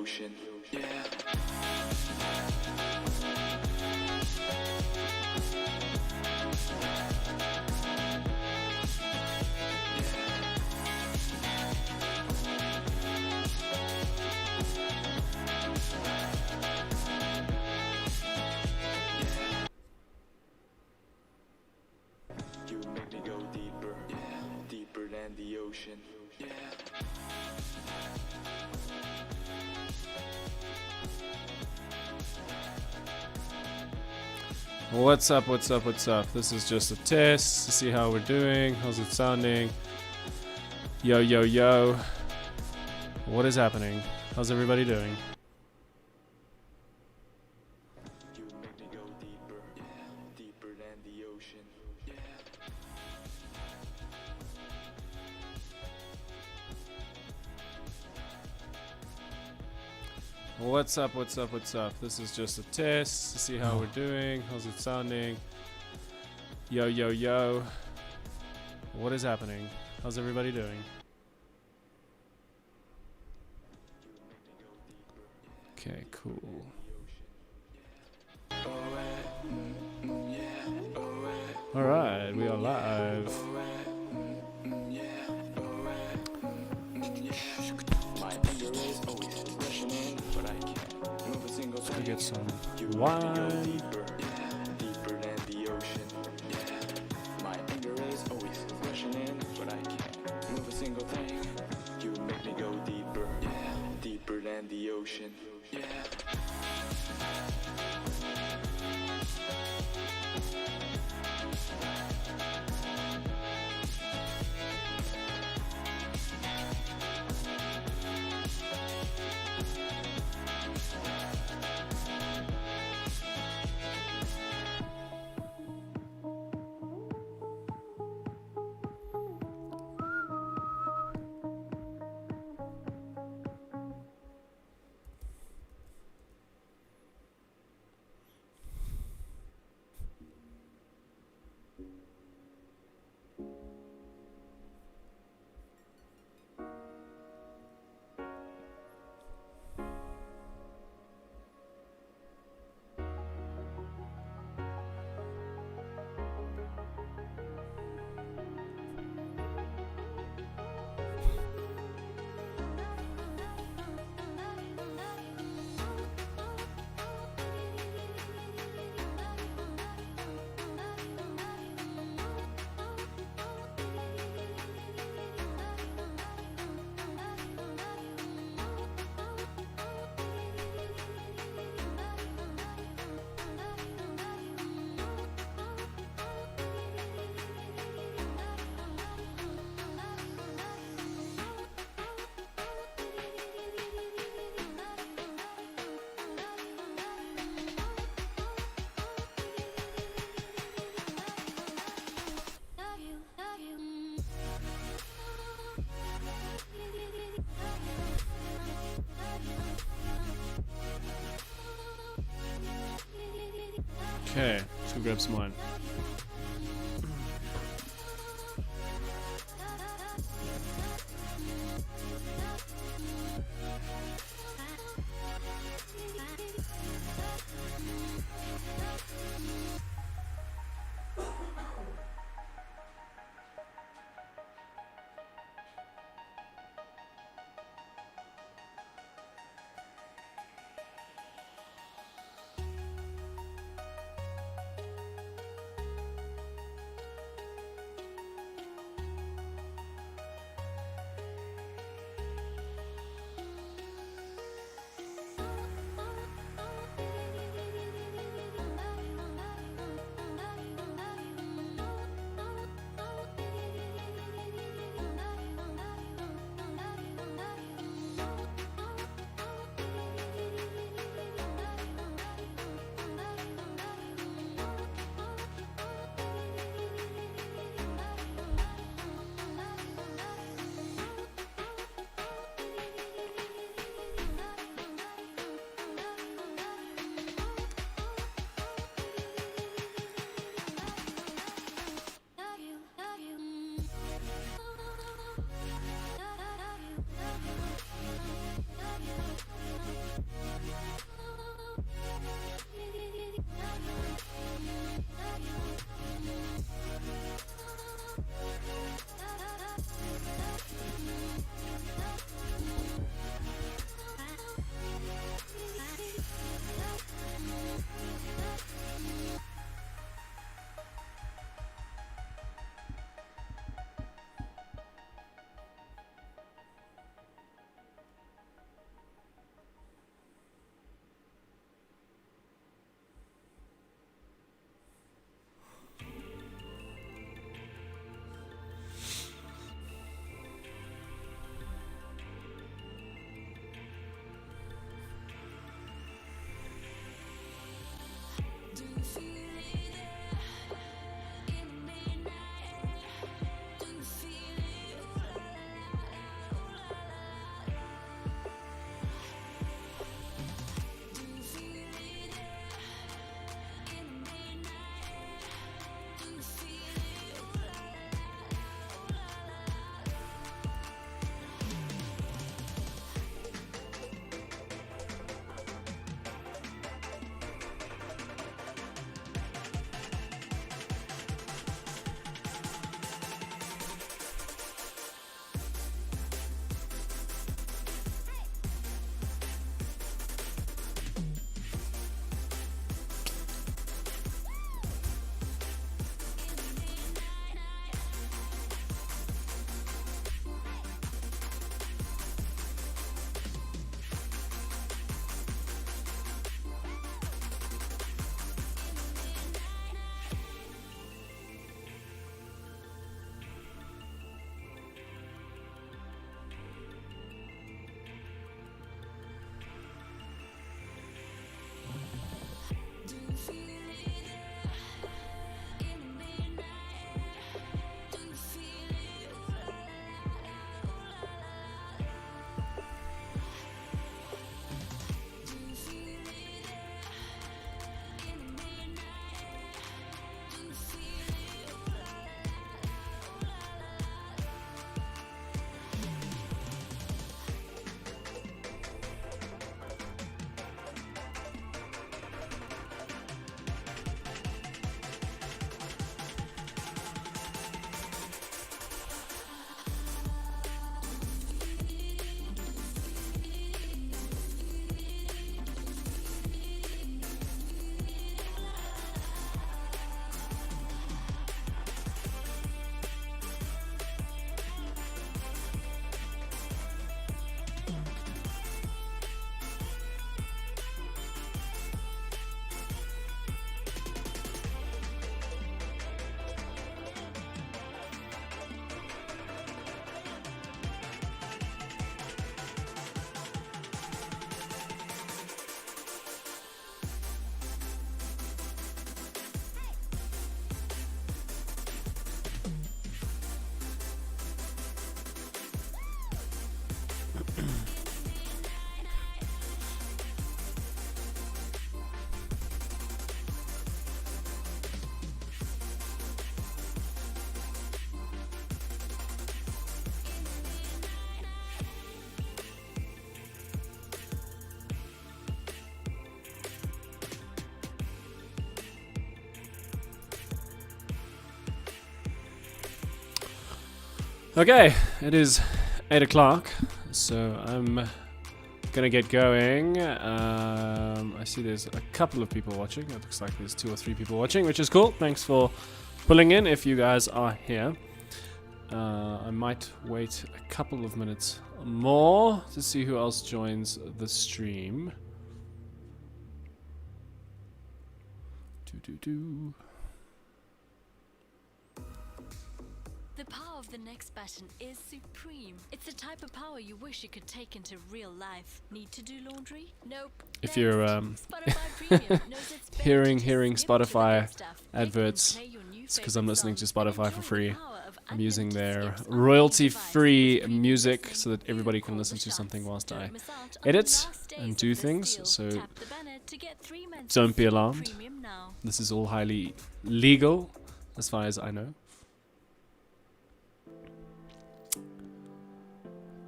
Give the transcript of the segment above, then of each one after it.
ocean. Yeah. You make me go deeper, deeper than the ocean. Yeah. What's up, what's up, what's up? This is just a test to see how we're doing. How's it sounding? Yo, yo, yo. What is happening? How's everybody doing? You make me go deeper, deeper than the ocean. Yeah. What's up, what's up, what's up? This is just a test to see how we're doing. How's it sounding? Yo, yo, yo. What is happening? How's everybody doing? Okay, cool. Alright, we are live. Let's go get some wine. Deeper than the ocean. My anger is always rushing in, but I can't move a single thing. You make me go deeper, deeper than the ocean. Yeah. Okay, let's go grab some wine. Okay, it is 8 o'clock, so I'm gonna get going. I see there's a couple of people watching. It looks like there's 2 or 3 people watching, which is cool. Thanks for pulling in if you guys are here. I might wait a couple of minutes more to see who else joins the stream. The power of the next button is supreme. It's the type of power you wish you could take into real life. Need to do laundry? Nope. If you're Spotify Premium knows it's better hearing to skip to the Spotify good stuff. They can adverts, play your new it's because I'm favorite listening to songs and Spotify for enjoy free. the power of I'm using unlimited their skips on royalty-free any device. music Free so that everybody can call listen the to something shots. whilst Don't I miss out on the edit last days and of do this things. deal. So Tap the banner to get 3 months don't be free alarmed. premium now. This is all highly legal as far as I know.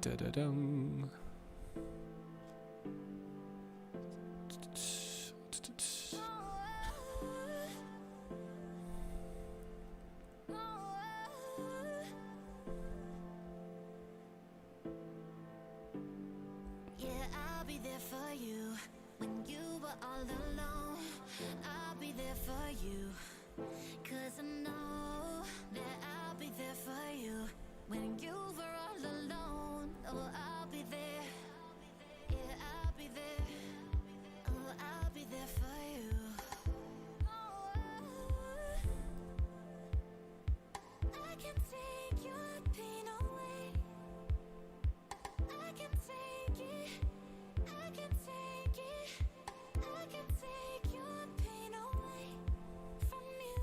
Da-da-dum. Yeah, I'll be there for you when you were all alone. I'll be there for you, 'cause I know that I'll be there for you when you were all alone. Oh, I'll be there. Yeah, I'll be there. Oh, I'll be there for you. I can take your pain away. I can take it. I can take it. I can take your pain away from you.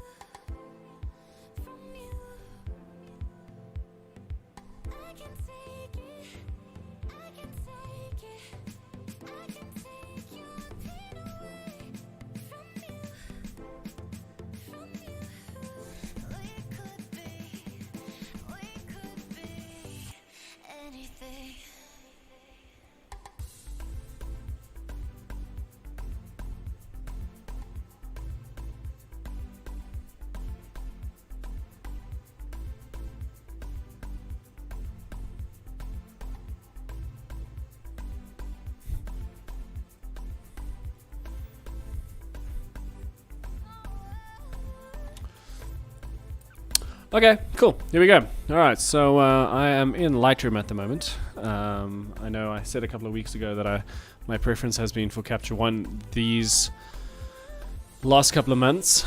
From you. I can take it. I can take it. I can take your pain away from you. From you. We could be anything. Okay, cool. Here we go. All right, so I am in Lightroom at the moment. I know I said a couple of weeks ago that my preference has been for Capture One these last couple of months,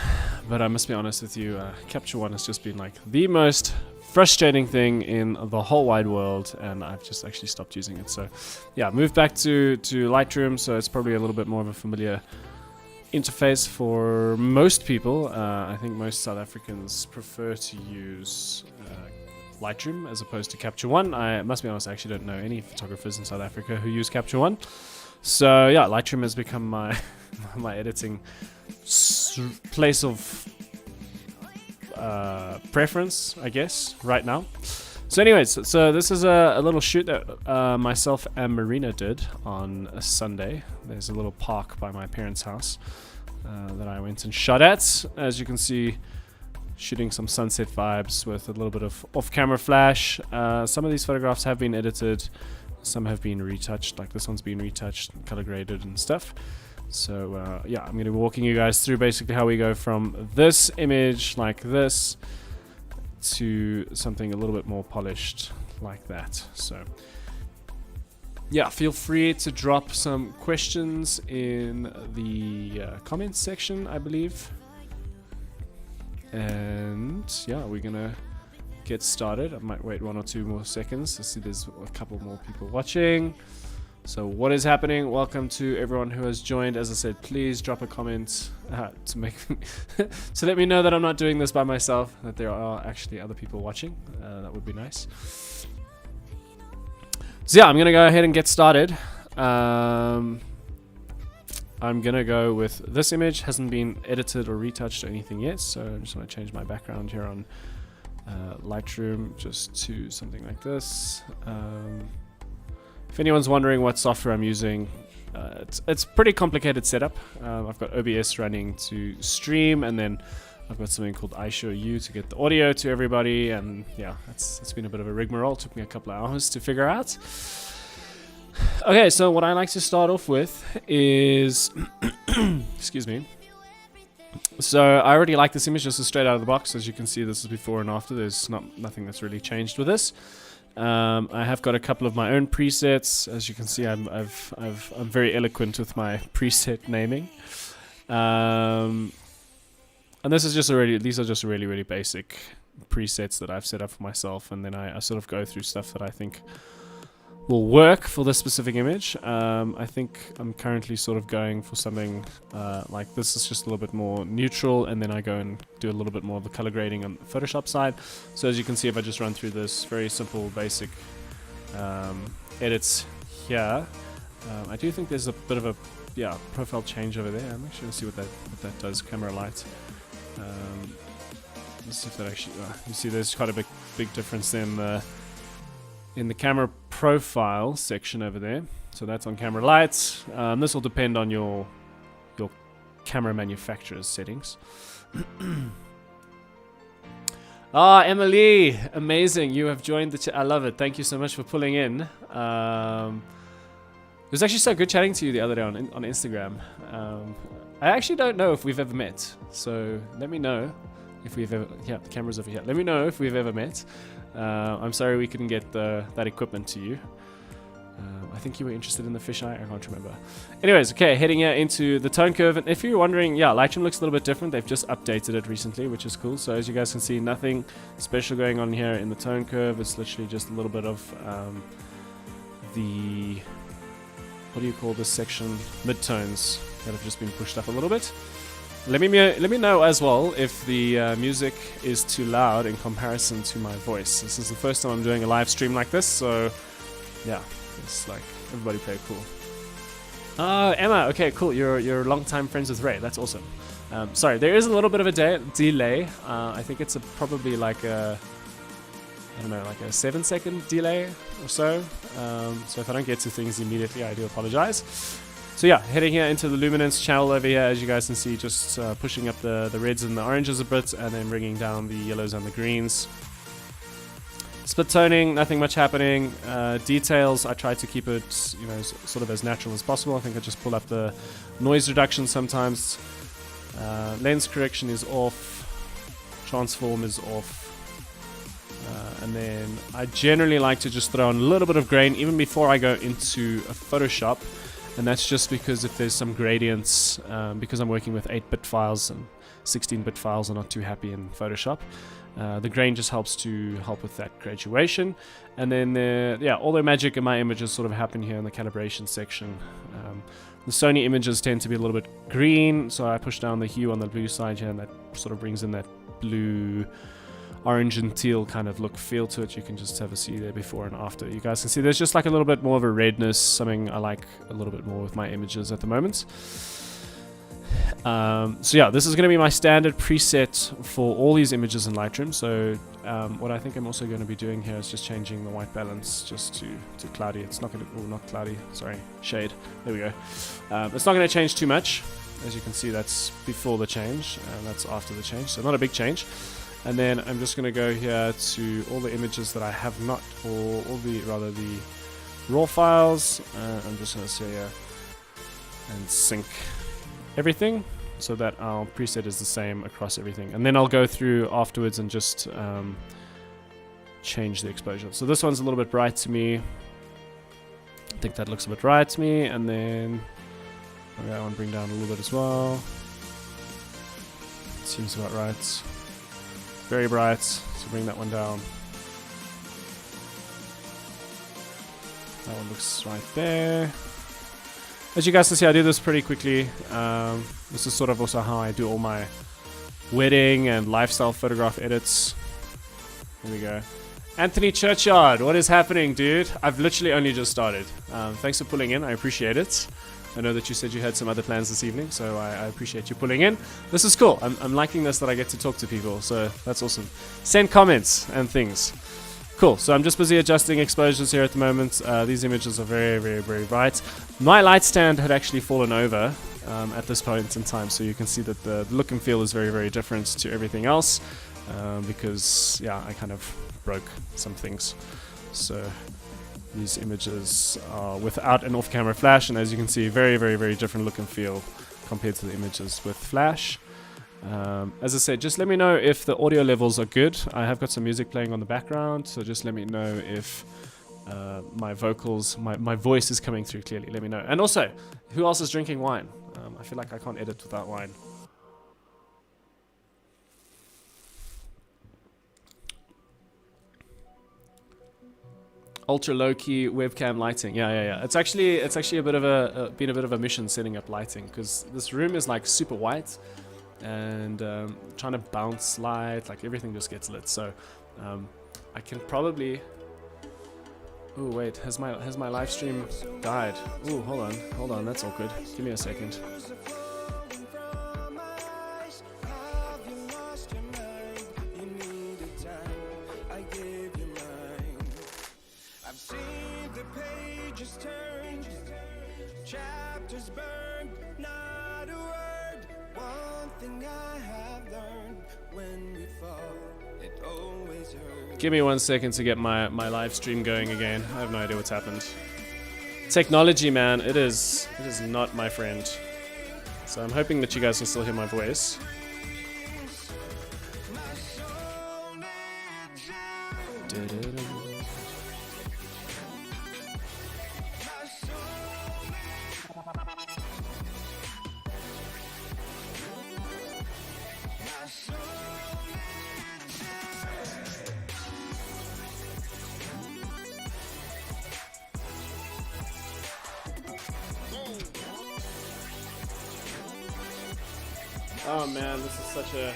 but I must be honest with you, Capture One has just been like the most frustrating thing in the whole wide world, and I've just actually stopped using it. So, yeah, moved back to Lightroom, so it's probably a little bit more of a familiar interface for most people. I think most South Africans prefer to use Lightroom as opposed to Capture One. I must be honest, I actually don't know any photographers in South Africa who use Capture One. So yeah, Lightroom has become my my editing place of preference, I guess, right now. So anyways, so this is a little shoot that myself and Marina did on a Sunday. There's a little park by my parents' house that I went and shot at. As you can see, shooting some sunset vibes with a little bit of off-camera flash. Some of these photographs have been edited. Some have been retouched, like this one's been retouched, color graded and stuff. So yeah, I'm going to be walking you guys through basically how we go from this image like this to something a little bit more polished like that. So yeah, feel free to drop some questions in the comments section, I believe. And yeah, we're gonna get started. I might wait 1 or 2 more seconds. I see there's a couple more people watching. So what is happening? Welcome to everyone who has joined. As I said, please drop a comment to make to let me know that I'm not doing this by myself, that there are actually other people watching. That would be nice. So yeah, I'm gonna go ahead and get started. I'm gonna go with this image. Hasn't been edited or retouched or anything yet, so I'm just gonna change my background here on Lightroom just to something like this. If anyone's wondering what software I'm using, it's pretty complicated setup. I've got OBS running to stream, and then I've got something called iShowU to get the audio to everybody, and yeah, it's been a bit of a rigmarole. It took me a couple of hours to figure out. Okay, so what I like to start off with is, excuse me. So I already like this image just straight out of the box. As you can see, this is before and after. There's nothing that's really changed with this. I have got a couple of my own presets. As you can see, I'm very eloquent with my preset naming. And these are just really basic presets that I've set up for myself, and then I sort of go through stuff that I think will work for this specific image. I think I'm currently sort of going for something like this is just a little bit more neutral, and then I go and do a little bit more of the color grading on the Photoshop side. So as you can see, if I just run through this very simple basic edits here, I do think there's a bit of a profile change over there. I'm actually going to see what that does. Camera light. Let's see if that actually. You see, there's quite a big difference in the camera profile section over there. So that's on camera lights. This will depend on your camera manufacturer's settings. Emily, amazing! You have joined the chat. I love it. Thank you so much for pulling in. It was actually so good chatting to you the other day on Instagram. I actually don't know if we've ever met, so let me know if we've ever. Yeah, the camera's over here. Let me know if we've ever met. I'm sorry we couldn't get that equipment to you. I think you were interested in the fisheye. I can't remember. Anyways, okay, heading here into the tone curve. And if you're wondering, yeah, Lightroom looks a little bit different. They've just updated it recently, which is cool. So as you guys can see, nothing special going on here in the tone curve. It's literally just a little bit of the, what do you call this section? Midtones that have just been pushed up a little bit. Let me know as well if the music is too loud in comparison to my voice. This is the first time I'm doing a live stream like this, so yeah, it's like everybody play it cool. Emma, okay, cool. You're long-time friends with Ray. That's awesome. Sorry, there is a little bit of a delay. I think it's probably like a 7-second delay or so. So if I don't get to things immediately, I do apologize. So yeah, heading here into the luminance channel over here, as you guys can see, just pushing up the reds and the oranges a bit, and then bringing down the yellows and the greens. Split toning, nothing much happening. Details, I try to keep it, sort of as natural as possible. I think I just pull up the noise reduction sometimes. Lens correction is off. Transform is off. And then I generally like to just throw on a little bit of grain even before I go into a Photoshop. And that's just because if there's some gradients, because I'm working with 8-bit files and 16-bit files are not too happy in Photoshop. The grain just helps with that graduation. And then, all the magic in my images sort of happen here in the calibration section. The Sony images tend to be a little bit green, so I push down the hue on the blue side here, and that sort of brings in that blue, orange and teal kind of look feel to it. You can just have a see there before and after. You guys can see there's just like a little bit more of a redness, something I like a little bit more with my images at the moment. So yeah, this is going to be my standard preset for all these images in Lightroom. So what I think I'm also going to be doing here is just changing the white balance just to cloudy. It's not going to, not cloudy, sorry, shade. There we go. It's not going to change too much. As you can see, that's before the change, and that's after the change. So not a big change. And then I'm just going to go here to all the images that I have not, or the raw files. I'm just going to say and sync everything so that our preset is the same across everything. And then I'll go through afterwards and just change the exposure. So this one's a little bit bright to me. I think that looks a bit right to me. And then I want to bring down a little bit as well. Seems about right. Very bright, so bring that one down. That one looks right there. As you guys can see, I do this pretty quickly. This is sort of also how I do all my wedding and lifestyle photograph edits. Here we go. Anthony Churchyard, what is happening, dude? I've literally only just started. Thanks for pulling in, I appreciate it. I know that you said you had some other plans this evening, so I appreciate you pulling in. This is cool. I'm liking this, that I get to talk to people, so that's awesome. Send comments and things. Cool, so I'm just busy adjusting exposures here at the moment. These images are very, very, very bright. My light stand had actually fallen over, at this point in time, so you can see that the look and feel is very, very different to everything else, because yeah, I kind of broke some things. So these images are without an off-camera flash, and as you can see, very, very, very different look and feel compared to the images with flash. As I said, just let me know if the audio levels are good. I have got some music playing on the background, so just let me know if my vocals, my voice is coming through clearly. Let me know. And also, who else is drinking wine? I feel like I can't edit without wine. Ultra low key webcam lighting. Yeah. It's actually a bit of been a bit of a mission setting up lighting, because this room is like super white, and trying to bounce light, like everything just gets lit. So I can probably. Oh wait, has my live stream died? Oh, hold on, that's awkward. Give me a second. Chapters burned, not a word. One thing I have learned: when we fall, it always hurts. Give me 1 second to get my live stream going again. I have no idea what's happened. Technology, man, it is not my friend. So I'm hoping that you guys can still hear my voice. Oh man, this is such a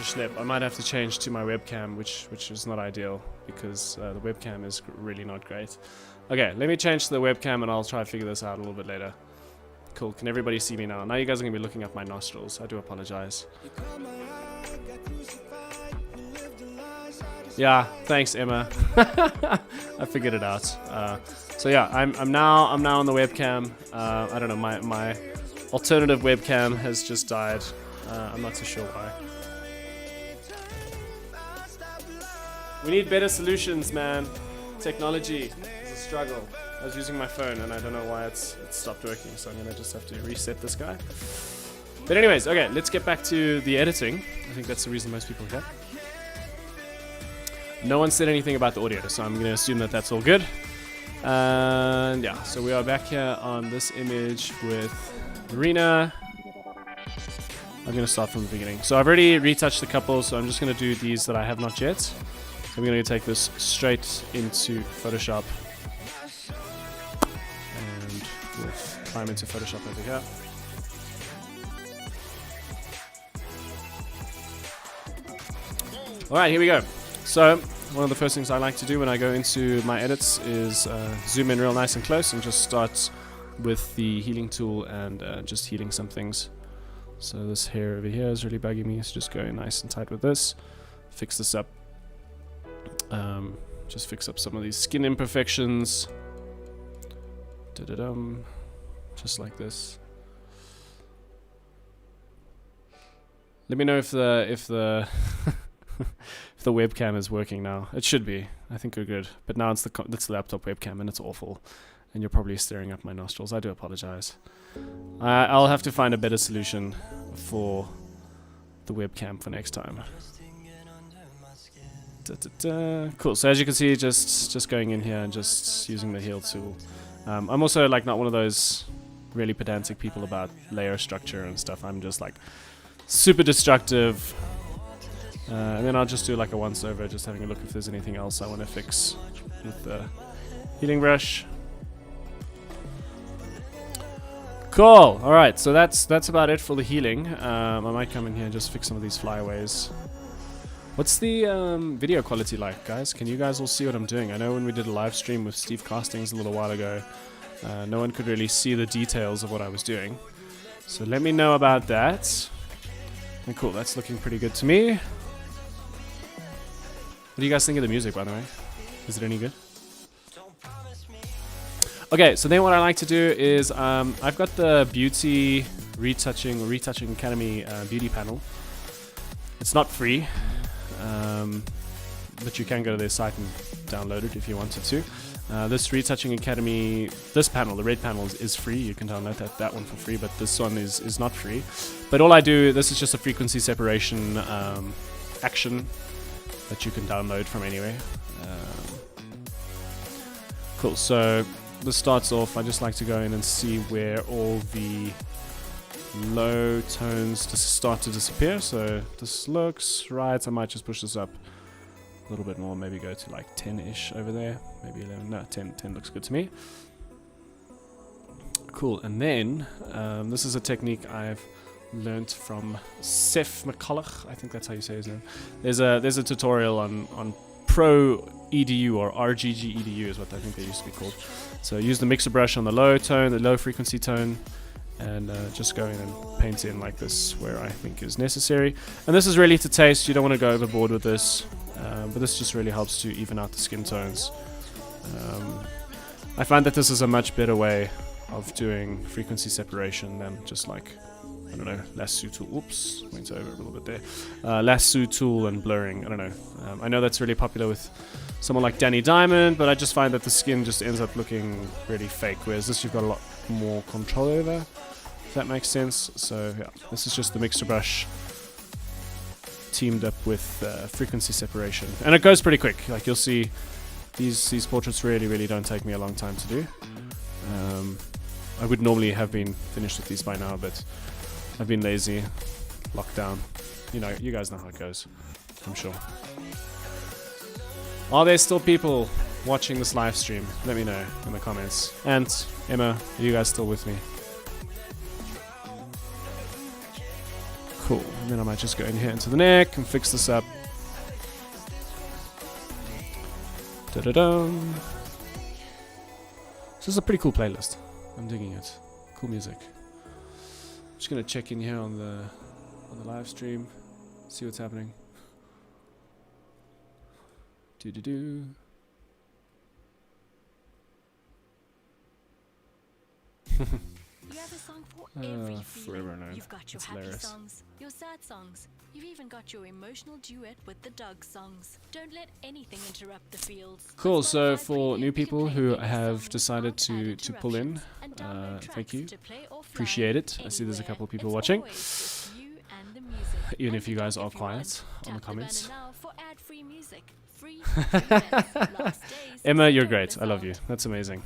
schlep. I might have to change to my webcam, which is not ideal, because the webcam is really not great. Okay, let me change to the webcam and I'll try to figure this out a little bit later. Cool, can everybody see me now? Now you guys are going to be looking up my nostrils. I do apologize. Yeah, thanks Emma. I figured it out. So yeah, I'm now on the webcam. I don't know, my alternative webcam has just died. I'm not too sure why. We need better solutions, man. Technology is a struggle. I was using my phone and I don't know why it's stopped working, so I'm gonna just have to reset this guy. But anyways, okay, let's get back to the editing. I think that's the reason most people are here. No one said anything about the audio, so I'm gonna assume that that's all good. And yeah, so we are back here on this image with Marina. I'm going to start from the beginning. So I've already retouched a couple, so I'm just going to do these that I have not yet. So I'm going to take this straight into Photoshop. And we'll climb into Photoshop over here. Alright, here we go. So one of the first things I like to do when I go into my edits is zoom in real nice and close and just start with the healing tool and just healing some things. So this hair over here is really bugging me, so just go nice and tight with this. Fix this up. Just fix up some of these skin imperfections. Da-da-dum. Just like this. Let me know if the if the webcam is working now. It should be. I think we're good. But now it's the laptop webcam and it's awful. And you're probably staring up my nostrils. I do apologize. I'll have to find a better solution for the webcam for next time. Cool. So as you can see, just going in here and just using the heal tool. I'm also like not one of those really pedantic people about layer structure and stuff. I'm just like super destructive. And then I'll just do like a once over, just having a look if there's anything else I want to fix with the healing brush. Cool. All right, so that's about it for the healing. I might come in here and just fix some of these flyaways. What's the video quality like, guys? Can you guys all see what I'm doing? I know when we did a live stream with Steve Castings a little while ago, no one could really see the details of what I was doing. So let me know about that. And cool, that's looking pretty good to me. What do you guys think of the music, by the way? Is it any good? Okay, so then what I like to do is I've got the Beauty Retouching Academy beauty panel. It's not free, but you can go to their site and download it if you wanted to. This Retouching Academy, this panel, the red panel, is free. You can download that one for free, but this one is not free. But all I do, this is just a frequency separation action that you can download from anywhere. Cool, so this starts off, I just like to go in and see where all the low tones just start to disappear. So this looks right. I might just push this up a little bit more, maybe go to like 10-ish over there, maybe 11, no, 10 looks good to me. Cool, and then this is a technique I've learnt from Seth McCulloch, I think that's how you say his name. There's a tutorial on Pro EDU or RGG EDU is what I think they used to be called. So use the mixer brush on the low tone, the low frequency tone, and just go in and paint in like this where I think is necessary. And this is really to taste, you don't want to go overboard with this, but this just really helps to even out the skin tones. I find that this is a much better way of doing frequency separation than just like, I don't know, lasso tool, oops, went over a little bit there, lasso tool and blurring, I don't know. I know that's really popular with someone like Danny Diamond, but I just find that the skin just ends up looking really fake, whereas this you've got a lot more control over, if that makes sense. So yeah, this is just the mixer brush teamed up with frequency separation, and it goes pretty quick. Like you'll see, these portraits really don't take me a long time to do. I would normally have been finished with these by now, but I've been lazy, locked down. You know, you guys know how it goes, I'm sure. Are there still people watching this live stream? Let me know in the comments. And Emma, are you guys still with me? Cool. And then I might just go in here into the neck and fix this up. Da-da-dum. This is a pretty cool playlist. I'm digging it. Cool music. Just gonna check in here on the live stream, see what's happening. Do. You have a song for every feeling. Forever alone. You've got your That's happy hilarious. songs, your sad songs. You've even got your emotional duet with the dog songs. Don't let anything interrupt the feels. Cool, On so Spotify for Premium, new you people can play who any have song decided without to pull in, interruptions and download thank tracks you. to play offline Appreciate it. I see there's a anywhere. couple people It's watching. always just you and the music. Even And if you talk guys are if you want. quiet on the Tap comments. banner now for ad-free music. Free events. Last days, Emma, you're don't great. miss I love out. you. That's amazing.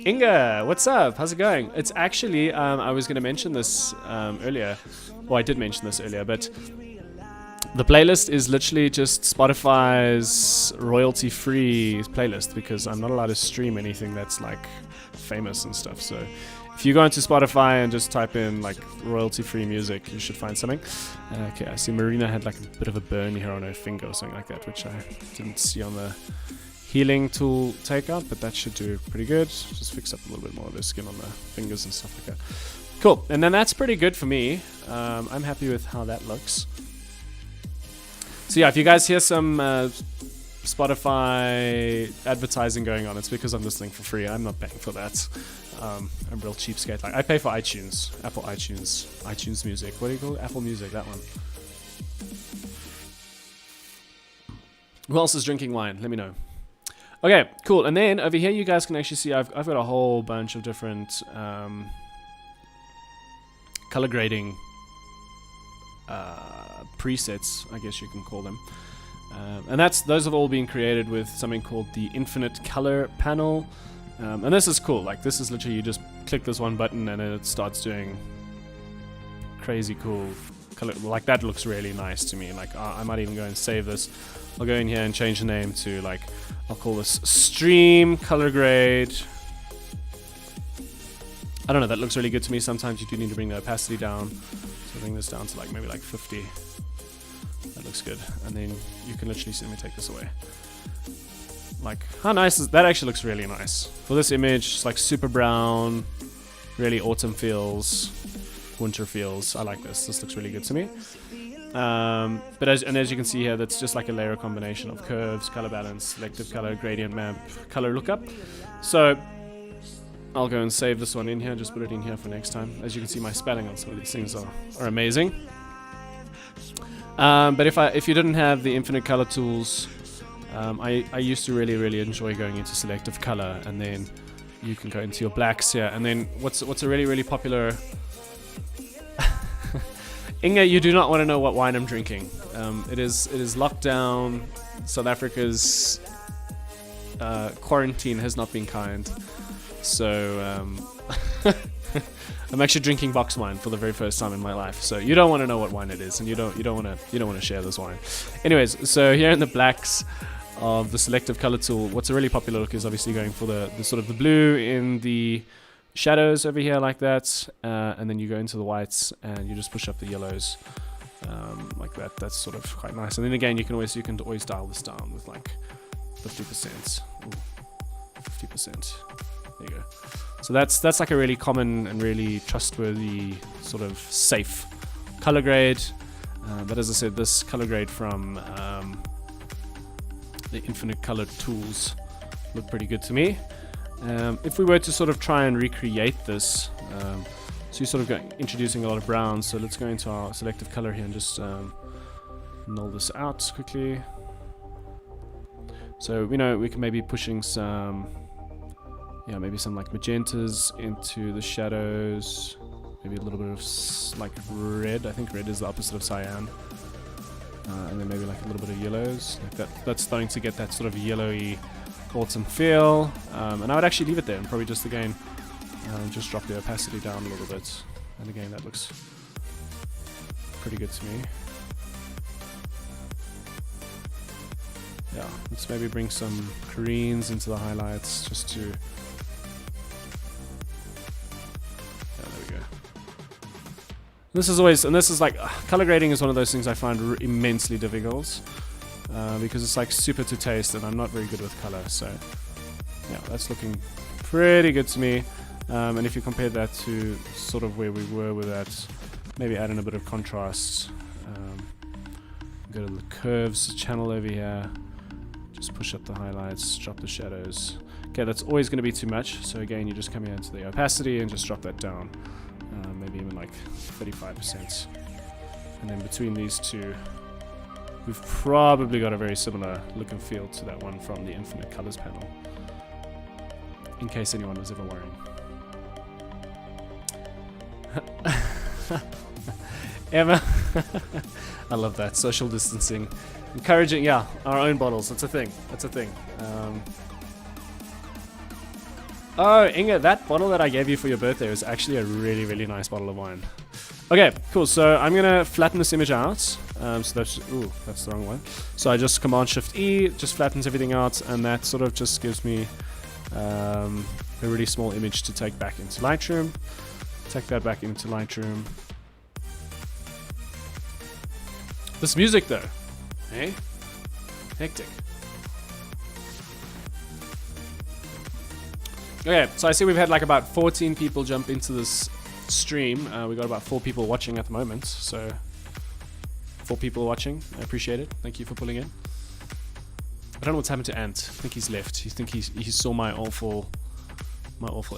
Inga, what's up? How's it going? It's actually, I was going to mention this earlier. Well, I did mention this earlier, but the playlist is literally just Spotify's royalty-free playlist because I'm not allowed to stream anything that's like famous and stuff. So if you go into Spotify and just type in like royalty-free music, you should find something. Okay, I see Marina had like a bit of a burn here on her finger or something like that, which I didn't see on the healing tool takeout, but that should do pretty good. Just fix up a little bit more of the skin on the fingers and stuff like that. Cool, and then that's pretty good for me. I'm happy with how that looks. So yeah, if you guys hear some Spotify advertising going on, it's because I'm listening for free. I'm not paying for that. I'm a real cheapskate. Like I pay for iTunes, Apple iTunes, iTunes Music. What do you call it? Apple Music, that one. Who else is drinking wine? Let me know. Okay, cool. And then over here, you guys can actually see I've got a whole bunch of different color grading presets, I guess you can call them. And those have all been created with something called the Infinite Color Panel. And this is cool. Like this is literally you just click this one button and it starts doing crazy cool color. Like that looks really nice to me. Like I might even go and save this. I'll go in here and change the name to like, I'll call this Stream Color Grade. I don't know, that looks really good to me. Sometimes you do need to bring the opacity down. So bring this down to like maybe like 50. That looks good. And then you can literally see, let me take this away. Like, how nice is that? Actually looks really nice. For this image, it's like super brown, really autumn feels, winter feels. I like this. This looks really good to me. But as you can see here, that's just like a layer combination of curves, color balance, selective color, gradient map, color lookup. So I'll go and save this one in here, just put it in here for next time. As you can see, my spelling on some of these things are amazing. But if you didn't have the infinite color tools, I used to really enjoy going into selective color, and then you can go into your blacks here, and then what's a really popular Inga, you do not want to know what wine I'm drinking. It is lockdown. South Africa's quarantine has not been kind, so I'm actually drinking box wine for the very first time in my life. So you don't want to know what wine it is, and you don't want to share this wine. Anyways, so here in the blacks of the selective color tool, what's a really popular look is obviously going for the sort of the blue in the shadows over here like that, and then you go into the whites and you just push up the yellows like that. That's sort of quite nice. And then again, you can always dial this down with like 50%. Ooh, 50%. There you go. So that's like a really common and really trustworthy sort of safe color grade. But as I said, this color grade from the infinite color tools look pretty good to me. If we were to sort of try and recreate this, so you're sort of introducing a lot of browns, so let's go into our selective color here and just null this out quickly. So we can maybe pushing some, maybe some like magentas into the shadows, maybe a little bit of like red. I think red is the opposite of cyan, and then maybe like a little bit of yellows, like that. That's starting to get that sort of yellowy autumn feel, and I would actually leave it there and probably just again just drop the opacity down a little bit, and again that looks pretty good to me. Yeah, let's maybe bring some greens into the highlights just to, there we go. This is like color grading is one of those things I find immensely difficult. Because it's like super to taste, and I'm not very good with color, so yeah, that's looking pretty good to me. And if you compare that to sort of where we were with that, maybe add in a bit of contrast, go to the curves channel over here, just push up the highlights, drop the shadows. Okay, that's always going to be too much, so again you just come here into the opacity and just drop that down, maybe even like 35%, and then between these two we've probably got a very similar look and feel to that one from the Infinite Colors panel, in case anyone was ever worrying. Emma, I love that. Social distancing. Encouraging, our own bottles. That's a thing. Oh, Inga, that bottle that I gave you for your birthday was actually a really nice bottle of wine. Okay, cool. So I'm gonna flatten this image out. So that's the wrong one. So I just Command-Shift-E, just flattens everything out, and that sort of just gives me a really small image to take back into Lightroom. Take that back into Lightroom. This music though, hey, hectic. Okay, so I see we've had like about 14 people jump into this stream. We got about 4 people watching at the moment, so 4 people watching. I appreciate it. Thank you for pulling in. I don't know what's happened to Ant. I think he's left. You think he saw my awful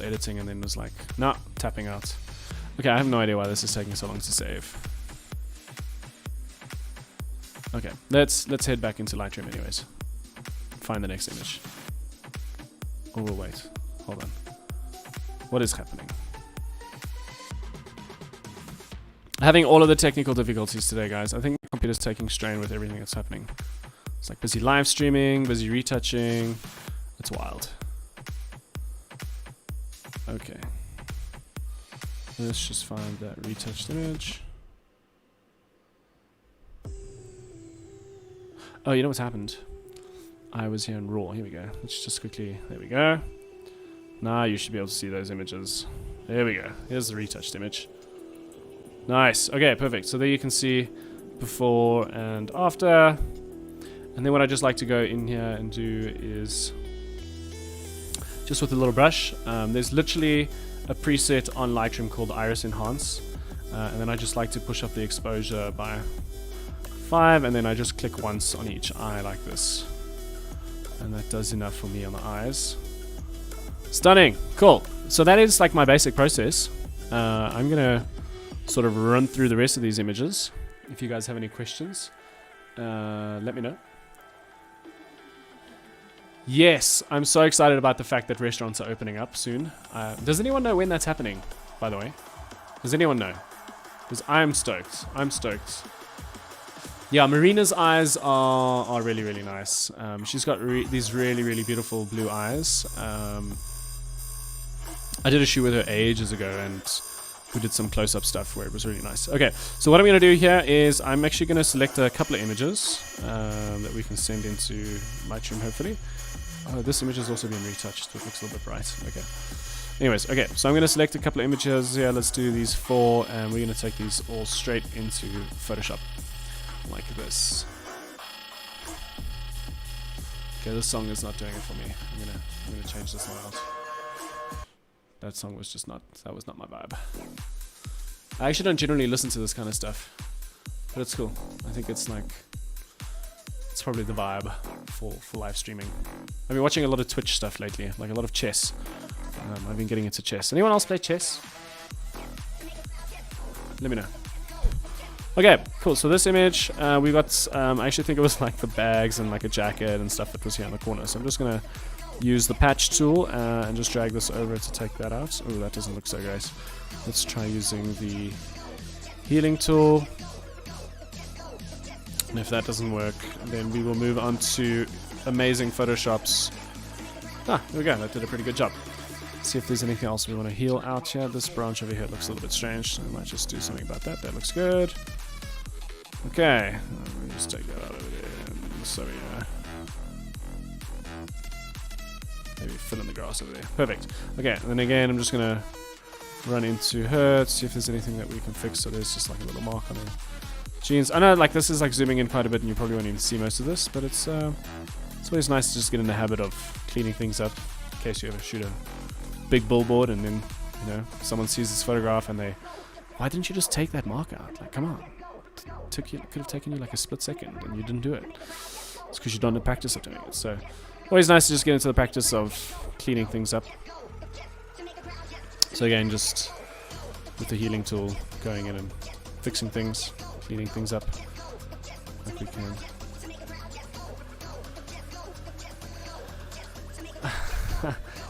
editing and then was like, nah, tapping out. Okay, I have no idea why this is taking so long to save. Okay, let's head back into Lightroom anyways. Find the next image. Oh, we'll wait. Hold on. What is happening? Having all of the technical difficulties today, guys. I think the computer's taking strain with everything that's happening. It's like busy live streaming, busy retouching. It's wild. Okay. Let's just find that retouched image. Oh, you know what's happened? I was here in RAW. Here we go. Let's just quickly... There we go. Now you should be able to see those images. There we go. Here's the retouched image. Nice. Okay, perfect. So there you can see before and after. And then what I just like to go in here and do is... just with a little brush. There's literally a preset on Lightroom called Iris Enhance. And then I just like to push up the exposure by 5, and then I just click once on each eye like this. And that does enough for me on the eyes. Stunning. Cool. So that is like my basic process. I'm going to sort of run through the rest of these images. If you guys have any questions, let me know. Yes, I'm so excited about the fact that restaurants are opening up soon. Does anyone know when that's happening, by the way? Does anyone know? Because I'm stoked. I'm stoked. Yeah, Marina's eyes are really, really nice. She's got these really, really beautiful blue eyes. I did a shoot with her ages ago, and we did some close-up stuff where it was really nice. Okay, so what I'm going to do here is I'm actually going to select a couple of images that we can send into Lightroom, hopefully. Oh, this image has also been retouched, so it looks a little bit bright. Okay. Anyways, okay, so I'm going to select a couple of images here. Let's do these 4, and we're going to take these all straight into Photoshop, like this. Okay, this song is not doing it for me. I'm gonna change this one out. That song was just not, that was not my vibe. I actually don't generally listen to this kind of stuff, but it's cool. I think it's like, it's probably the vibe for live streaming. I've been watching a lot of Twitch stuff lately, like a lot of chess. I've been getting into chess. Anyone else play chess? Let me know. Okay, cool. So this image, we got, I actually think it was like the bags and like a jacket and stuff that was here in the corner. So I'm just going to use the patch tool and just drag this over to take that out. Oh, that doesn't look so great. Let's try using the healing tool. And if that doesn't work, then we will move on to amazing Photoshop's. Ah, there we go. That did a pretty good job. Let's see if there's anything else we want to heal out here. This branch over here looks a little bit strange, so I might just do something about that. That looks good. Okay, let me just take that out over there. So yeah, maybe fill in the grass over there. Perfect. Okay, and then again, I'm just gonna run into her to see if there's anything that we can fix. So there's just like a little mark on her jeans. I know, like this is like zooming in quite a bit, and you probably won't even see most of this, but it's always nice to just get in the habit of cleaning things up in case you ever shoot a big billboard and then, you know, someone sees this photograph and they, why didn't you just take that mark out? Like, come on. Could have taken you like a split second and you didn't do it. It's because you don't have practice of doing it. So always nice to just get into the practice of cleaning things up. So again, just with the healing tool, going in and fixing things, cleaning things up like we can.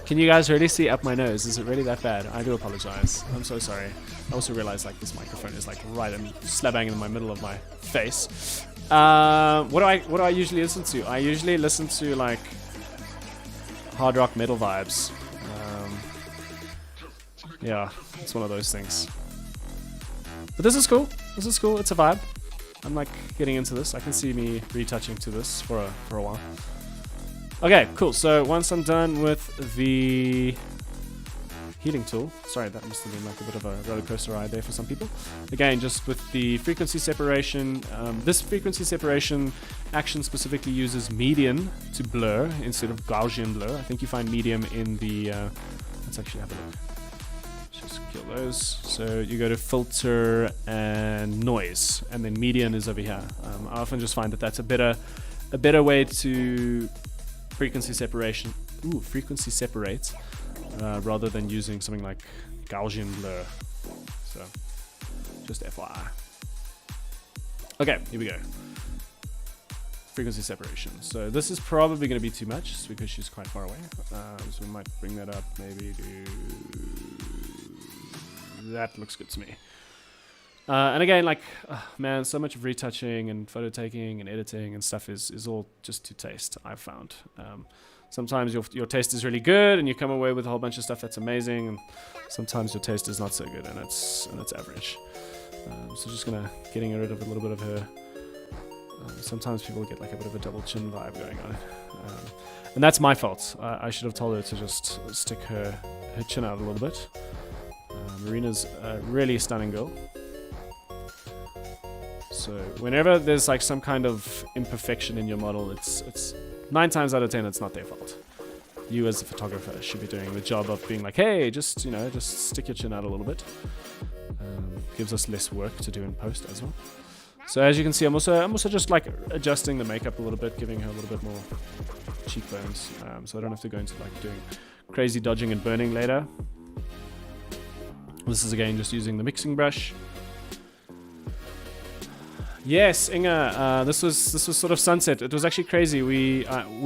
Can you guys really see up my nose? Is it really that bad? I do apologize. I'm so sorry. I also realized like this microphone is like right in slap bang in my middle of my face. What do I usually listen to? I usually listen to like hard rock metal vibes. Yeah, it's one of those things. But this is cool. This is cool. It's a vibe. I'm like getting into this. I can see me retouching to this for a while. Okay, cool. So once I'm done with the healing tool, sorry, that must have been like a bit of a roller coaster ride there for some people. Again, just with the frequency separation, this frequency separation action specifically uses median to blur instead of Gaussian blur. I think you find medium in the, let's actually have a look. Let's just kill those. So you go to filter and noise, and then median is over here. I often just find that that's a better way to frequency separation. Frequency separate rather than using something like Gaussian blur. So just FYI. Okay, here we go. Frequency separation. So this is probably going to be too much just because she's quite far away. So we might bring that up maybe to... That looks good to me. And again, like, man, so much of retouching and photo taking and editing and stuff is all just to taste, I've found. Sometimes your taste is really good and you come away with a whole bunch of stuff that's amazing, and sometimes your taste is not so good and it's average. So just getting rid of a little bit of her. Sometimes people get like a bit of a double chin vibe going on. And that's my fault. I should have told her to just stick her chin out a little bit. Marina's a really stunning girl. So whenever there's like some kind of imperfection in your model, it's 9 times out of 10 it's not their fault. You as a photographer should be doing the job of being like, hey, just stick your chin out a little bit. Gives us less work to do in post as well. So as you can see, I'm also just like adjusting the makeup a little bit, giving her a little bit more cheekbones, so I don't have to go into like doing crazy dodging and burning later. This is again just using the mixing brush. Yes, Inga, this was sort of sunset. It was actually crazy. We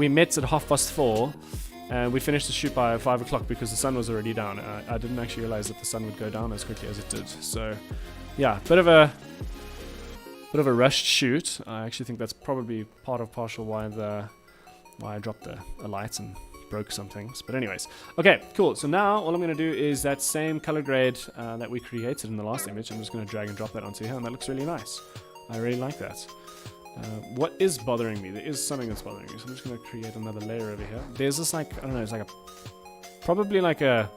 met at 4:30, and we finished the shoot by 5 o'clock because the sun was already down. I didn't actually realize that the sun would go down as quickly as it did. So, yeah, bit of a rushed shoot. I actually think that's probably part of partial why I dropped a light and broke some things. But anyways, okay, cool. So now all I'm going to do is that same color grade that we created in the last image. I'm just going to drag and drop that onto here, and that looks really nice. I really like that. What is bothering me? There is something that's bothering me. So I'm just going to create another layer over here. There's this like, I don't know, it's like probably like a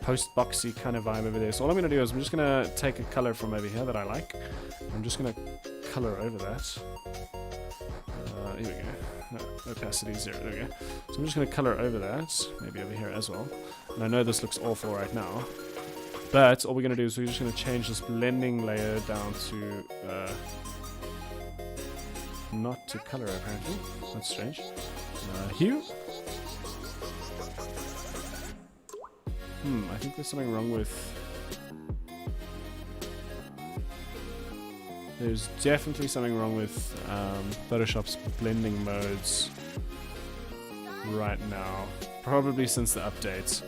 post-boxy kind of vibe over there. So all I'm going to do is I'm just going to take a color from over here that I like. I'm just going to color over that. Here we go. Opacity 0. There we go. So I'm just going to color over that. Maybe over here as well. And I know this looks awful right now. But all we're going to do is we're just going to change this blending layer down to not to color apparently. That's strange. Hue. I think there's something wrong with... There's definitely something wrong with Photoshop's blending modes right now. Probably since the updates.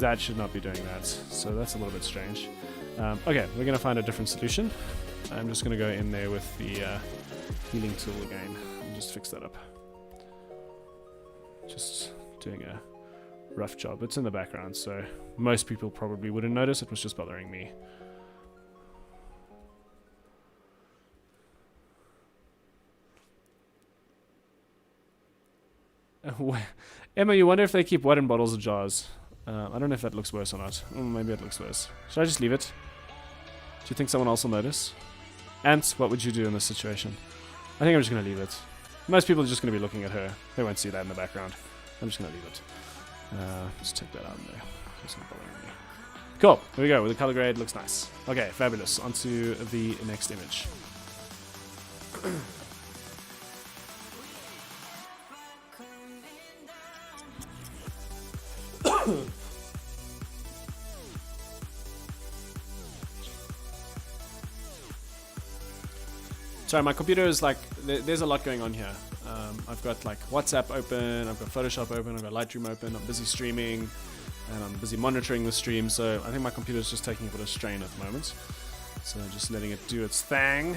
That should not be doing that, so that's a little bit strange. Okay, we're going to find a different solution. I'm just going to go in there with the healing tool again and just fix that up. Just doing a rough job. It's in the background, so most people probably wouldn't notice. It was just bothering me. Emma, you wonder if they keep what in bottles or jars? I don't know if that looks worse or not. Maybe it looks worse. Should I just leave it? Do you think someone else will notice? Ant, what would you do in this situation? I think I'm just going to leave it. Most people are just going to be looking at her. They won't see that in the background. I'm just going to leave it. Just take that out there. It's not bothering me. Cool. Here we go. With the color grade, looks nice. Okay, fabulous. On to the next image. Sorry, my computer is like, there's a lot going on here. I've got like WhatsApp open, I've got Photoshop open, I've got Lightroom open, I'm busy streaming, and I'm busy monitoring the stream, so I think my computer is just taking a bit of strain at the moment. So just letting it do its thing.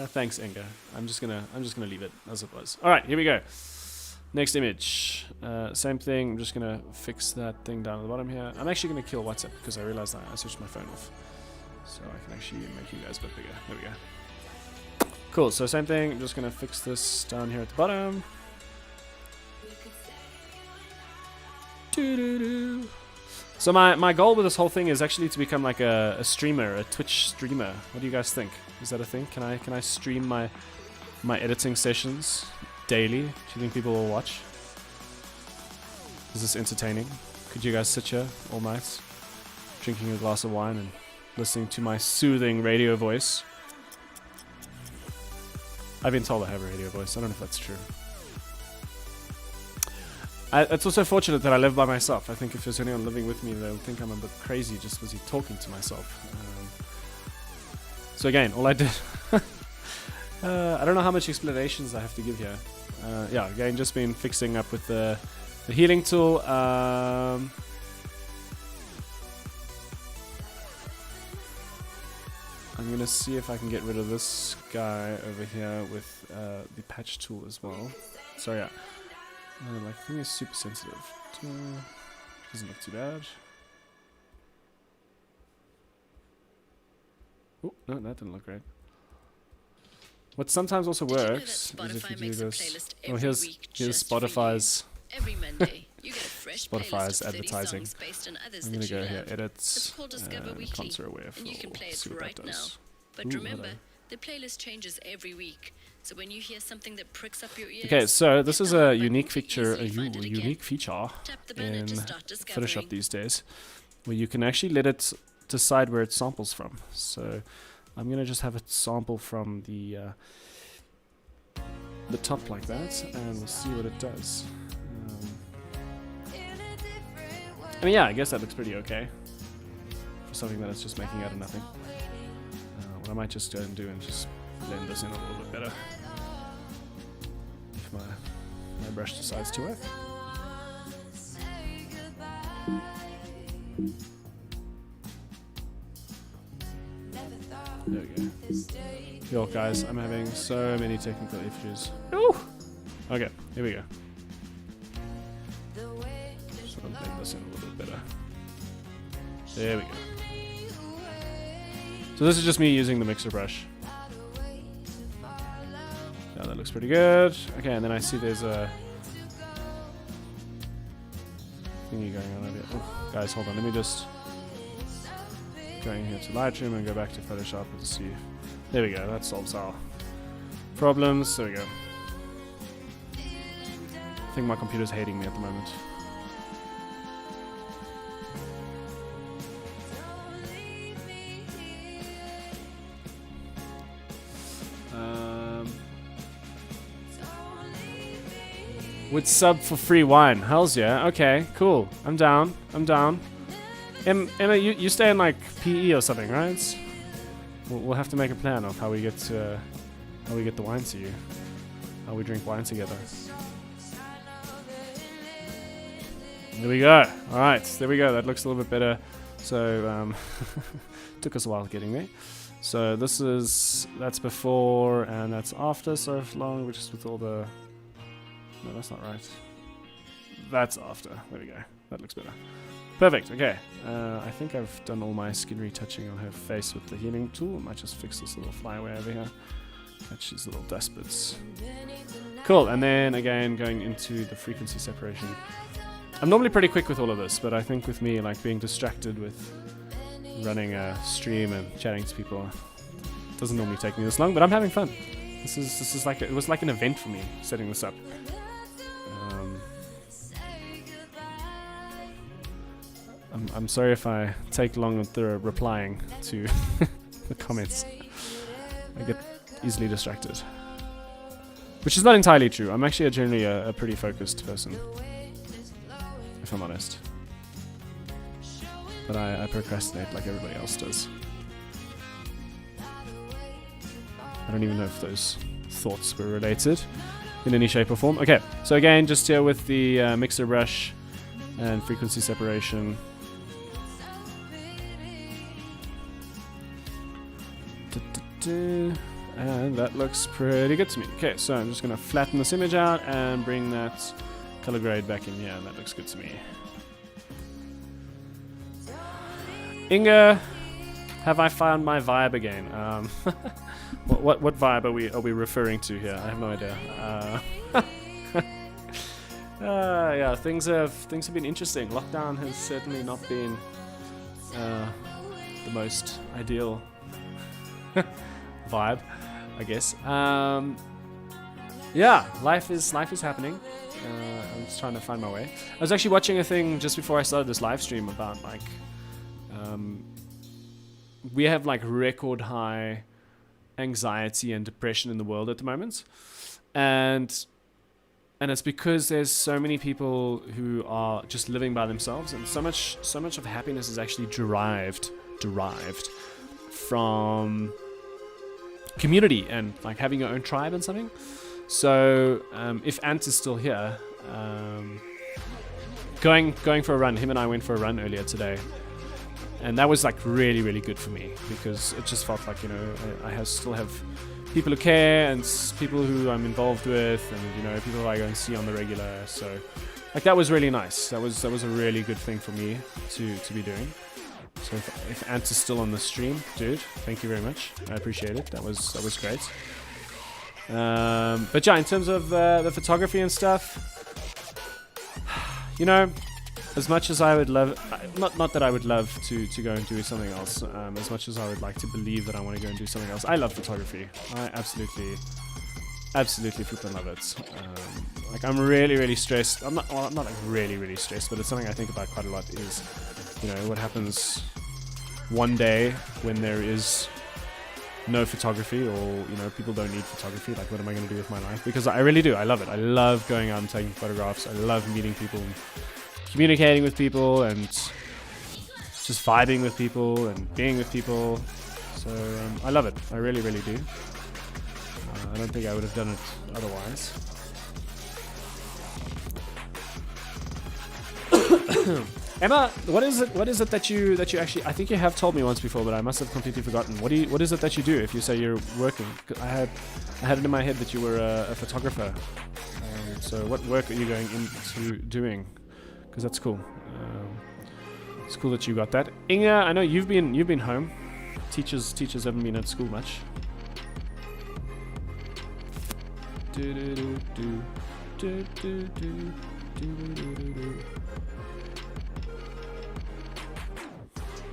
Thanks, Inga. I'm just gonna leave it as it was. All right, here we go. Next image. Same thing. I'm just gonna fix that thing down at the bottom here. I'm actually gonna kill WhatsApp because I realized that I switched my phone off, so I can actually make you guys a bit bigger. There we go. Cool. So same thing. I'm just gonna fix this down here at the bottom. Doo-doo-doo. So my goal with this whole thing is actually to become like a streamer, a Twitch streamer. What do you guys think? Is that a thing? Can I stream my editing sessions daily? Do you think people will watch? Is this entertaining? Could you guys sit here all night, drinking a glass of wine and listening to my soothing radio voice? I've been told I have a radio voice. I don't know if that's true. It's also fortunate that I live by myself. I think if there's anyone living with me, they'll think I'm a bit crazy just busy talking to myself. So again, all I did... I don't know how much explanations I have to give here. Yeah, again, just been fixing up with the healing tool. I'm going to see if I can get rid of this guy over here with the patch tool as well. So yeah. My thing is super sensitive. Doesn't look too bad. Oh, no, that didn't look great. What sometimes also works is if you do this. Oh, here's Spotify's Spotify's advertising. I'm gonna go here, edits, and console aware for. See what that does. But remember, The playlist changes every week, so when you hear something that pricks up your ears, Okay, so this hit is the a home button unique to feature, easily find it again. unique feature Tap the banner in to start discovering. Photoshop these days, where you can actually let it decide where it samples from. So I'm gonna just have it sample from the top like that, and we'll see what it does. I mean, yeah, I guess that looks pretty okay for something that is just making out of nothing. What I might just go and do and just blend this in a little bit better if my brush decides to work. There we go. Yo guys, I'm having so many technical issues. Ooh! Okay, here we go. Just want to blend this in a little bit better. There we go. So this is just me using the mixer brush. Yeah, that looks pretty good. Okay, and then I see there's a thingy going on over here. Oh, guys, hold on. Let me just go in here to Lightroom and go back to Photoshop and see. There we go. That solves our problems. There we go. I think my computer's hating me at the moment. Would sub for free wine. Hells yeah. Okay, cool. I'm down. I'm down. Emma, you stay in like PE or something, right? We'll have to make a plan of how we get the wine to you. How we drink wine together. There we go. All right, there we go. That looks a little bit better. So took us a while getting there. So that's before and that's after so long, which is with all the. No, that's not right. That's after. There we go. That looks better. Perfect. Okay. I think I've done all my skin retouching on her face with the healing tool. I might just fix this little flyaway over here. Catch these little dust bits. Cool. And then again, going into the frequency separation. I'm normally pretty quick with all of this, but I think with me, like being distracted with running a stream and chatting to people, doesn't normally take me this long. But I'm having fun. This is like it was like an event for me setting this up. I'm sorry if I take long with the replying to the comments. I get easily distracted. Which is not entirely true. I'm actually generally a pretty focused person, if I'm honest. But I procrastinate like everybody else does. I don't even know if those thoughts were related in any shape or form. Okay, so again, just here with the mixer brush and frequency separation. And that looks pretty good to me. Okay, so I'm just going to flatten this image out and bring that color grade back in here, and that looks good to me. Inga, have I found my vibe again? What vibe are we referring to here? I have no idea. Yeah, things have been interesting. Lockdown has certainly not been the most ideal vibe, I guess. Yeah, life is happening. I'm just trying to find my way. I was actually watching a thing just before I started this live stream about like we have like record high anxiety and depression in the world at the moment, and it's because there's so many people who are just living by themselves, and so much of happiness is actually derived from community and like having your own tribe and something. So if Ant is still here, going for a run, him and I went for a run earlier today, and that was like really, really good for me, because it just felt like, you know, I still have people who care and people who I'm involved with, and, you know, people who I go and see on the regular. So like that was really nice. That was a really good thing for me to be doing. So if Ant is still on the stream, dude, thank you very much. I appreciate it. That was great. But yeah, in terms of the photography and stuff, you know, as much as I would love, not that I would love to go and do something else, as much as I would like to believe that I want to go and do something else, I love photography. I absolutely flippin' love it. Like I'm really stressed. I'm not like really stressed, but it's something I think about quite a lot is, you know, what happens one day when there is no photography, or, you know, people don't need photography. Like, what am I going to do with my life? Because I really do. I love it. I love going out and taking photographs. I love meeting people and communicating with people and just vibing with people and being with people. So I love it. I really do. I don't think I would have done it otherwise. Emma, what is it that you actually? I think you have told me once before, but I must have completely forgotten. What is it that you do if you say you're working? 'Cause I had it in my head that you were a photographer. So what work are you going into doing? Because that's cool. It's cool that you got that. Inga, I know you've been home. Teachers haven't been at school much.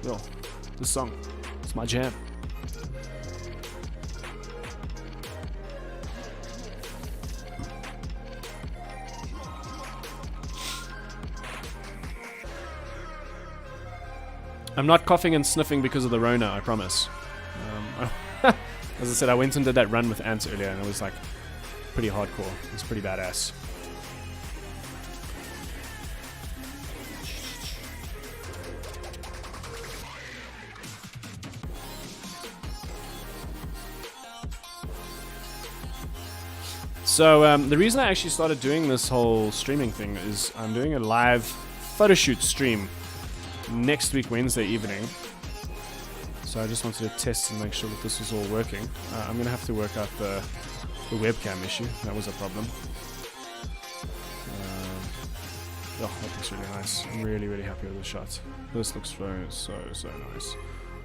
Yo, this song, it's my jam. I'm not coughing and sniffing because of the Rona, I promise. As I said, I went and did that run with ants earlier, and it was like pretty hardcore. It's pretty badass. So the reason I actually started doing this whole streaming thing is I'm doing a live photo shoot stream next week, Wednesday evening. So I just wanted to test and make sure that this was all working. I'm going to have to work out the webcam issue. That was a problem. Oh, that looks really nice. I'm really happy with the shot. This looks so nice.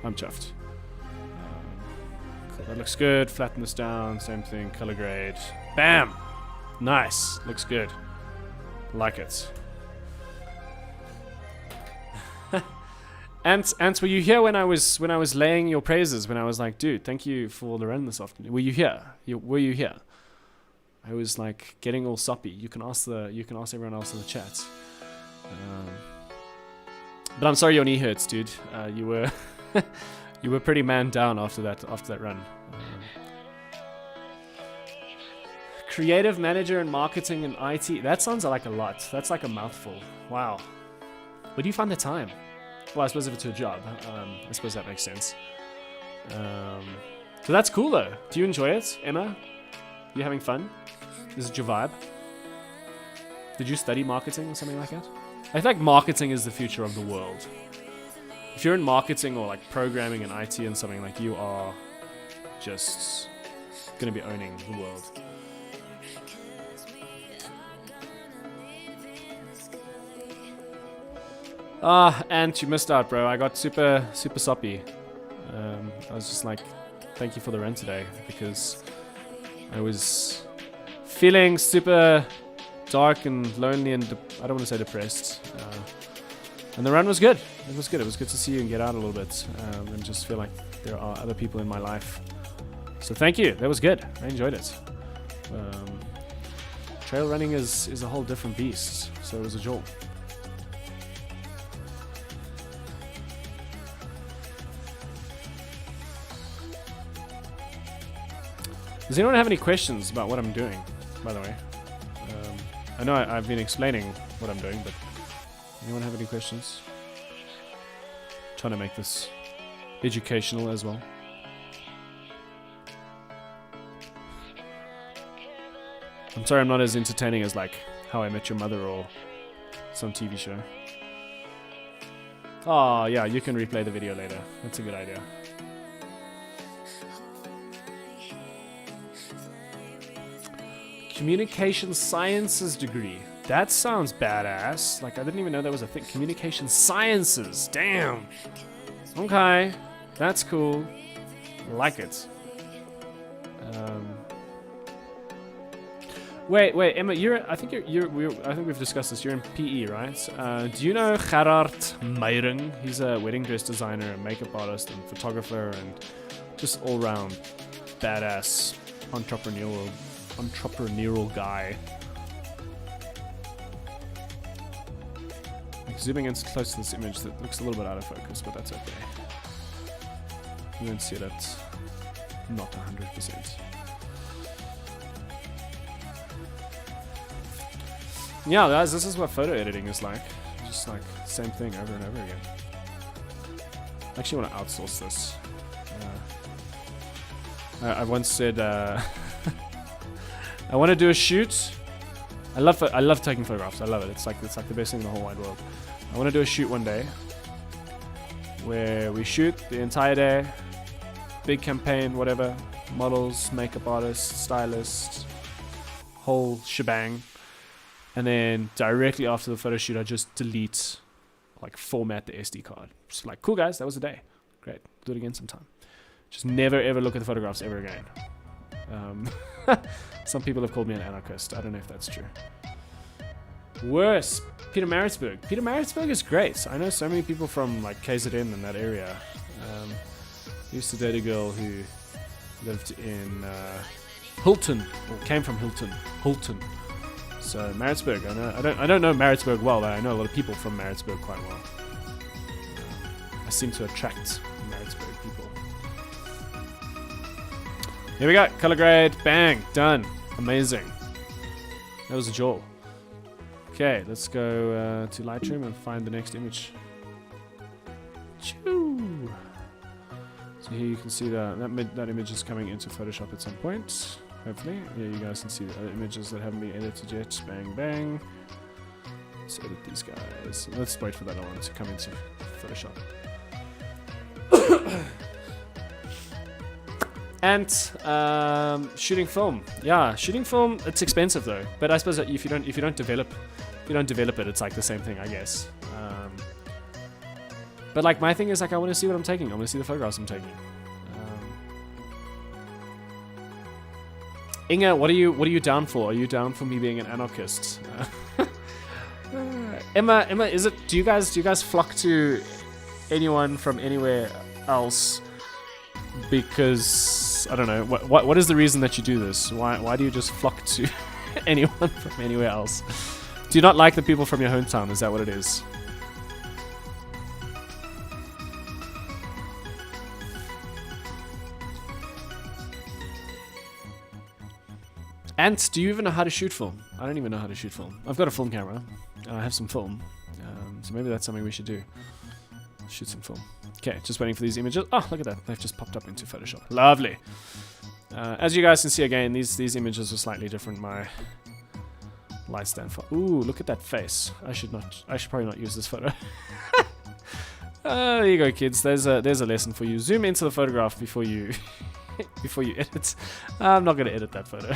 I'm chuffed. Cool. That looks good. Flatten this down. Same thing. Color grade. Bam! Nice. Looks good. Like it. Ants, were you here when I was laying your praises? When I was like, dude, thank you for the run this afternoon. Were you here? Were you here? I was like getting all soppy. You can ask everyone else in the chat. But I'm sorry your knee hurts, dude. You were you were pretty man down after that run. Creative manager in marketing and IT. That sounds like a lot. That's like a mouthful. Wow. Where do you find the time? Well, I suppose if it's your job, I suppose that makes sense. So that's cool though. Do you enjoy it, Emma? You having fun? Is it your vibe? Did you study marketing or something like that? I feel like marketing is the future of the world. If you're in marketing or like programming and IT and something, like you are just gonna be owning the world. And you missed out, bro. I got super soppy. I was just like, thank you for the run today, because I was feeling super dark and lonely and I don't want to say depressed. And the run was good. It was good. It was good to see you and get out a little bit and just feel like there are other people in my life. So thank you. That was good. I enjoyed it. Trail running is a whole different beast. So it was a jolt. Does anyone have any questions about what I'm doing, by the way? I know I've been explaining what I'm doing, but anyone have any questions? Trying to make this educational as well. I'm sorry I'm not as entertaining as like How I Met Your Mother or some TV show. Oh yeah, you can replay the video later. That's a good idea. Communication sciences degree. That sounds badass. Like, I didn't even know that was a thing. Communication sciences. Damn. Okay. That's cool. Like it. Wait, Emma, I think we've discussed this. You're in PE, right? Do you know Gerard Meiring? He's a wedding dress designer, and makeup artist, and photographer, and just all-round badass entrepreneurial guy. Like zooming in close to this image, that looks a little bit out of focus, but that's okay. You won't see it at not 100%. Yeah, guys, this is what photo editing is like. Just like same thing over and over again. I actually want to outsource this. I once said I want to do a shoot. I love taking photographs. I love it. It's like the best thing in the whole wide world. I want to do a shoot one day where we shoot the entire day, big campaign, whatever, models, makeup artists, stylists, whole shebang. And then directly after the photo shoot, I just delete, like format the SD card. Just like, cool guys, that was the day. Great, do it again sometime. Just never ever look at the photographs ever again. Some people have called me an anarchist. I don't know if that's true. Worse, Peter Maritzburg. Peter Maritzburg is great. I know so many people from like KZN in that area. I used to date a girl who lived in Hilton, or came from Hilton. So Maritzburg, I don't know Maritzburg well, but I know a lot of people from Maritzburg quite well. I seem to attract Maritzburg people. Here we go, color grade, bang, done, amazing. That was a jaw. Okay, let's go to Lightroom and find the next image. Choo. So here you can see that image is coming into Photoshop at some point. Hopefully, yeah, you guys can see the other images that haven't been edited yet. Bang, bang. Let's edit these guys. Let's wait for that one to come into Photoshop. And shooting film. Yeah, shooting film. It's expensive though. But I suppose that if you don't develop it, it's like the same thing, I guess. But like my thing is like I want to see what I'm taking. I want to see the photographs I'm taking. Inga, what are you down for? Are you down for me being an anarchist? Emma, is it? Do you guys flock to anyone from anywhere else? Because I don't know. What is the reason that you do this? Why do you just flock to anyone from anywhere else? Do you not like the people from your hometown? Is that what it is? Ant, do you even know how to shoot film? I don't even know how to shoot film. I've got a film camera. I have some film. So maybe that's something we should do. Shoot some film. Okay, just waiting for these images. Oh, look at that. They've just popped up into Photoshop. Lovely. As you guys can see again, these images are slightly different. My light stand for. Ooh, look at that face. I should probably not use this photo. There you go, kids. There's a lesson for you. Zoom into the photograph before you edit. I'm not going to edit that photo.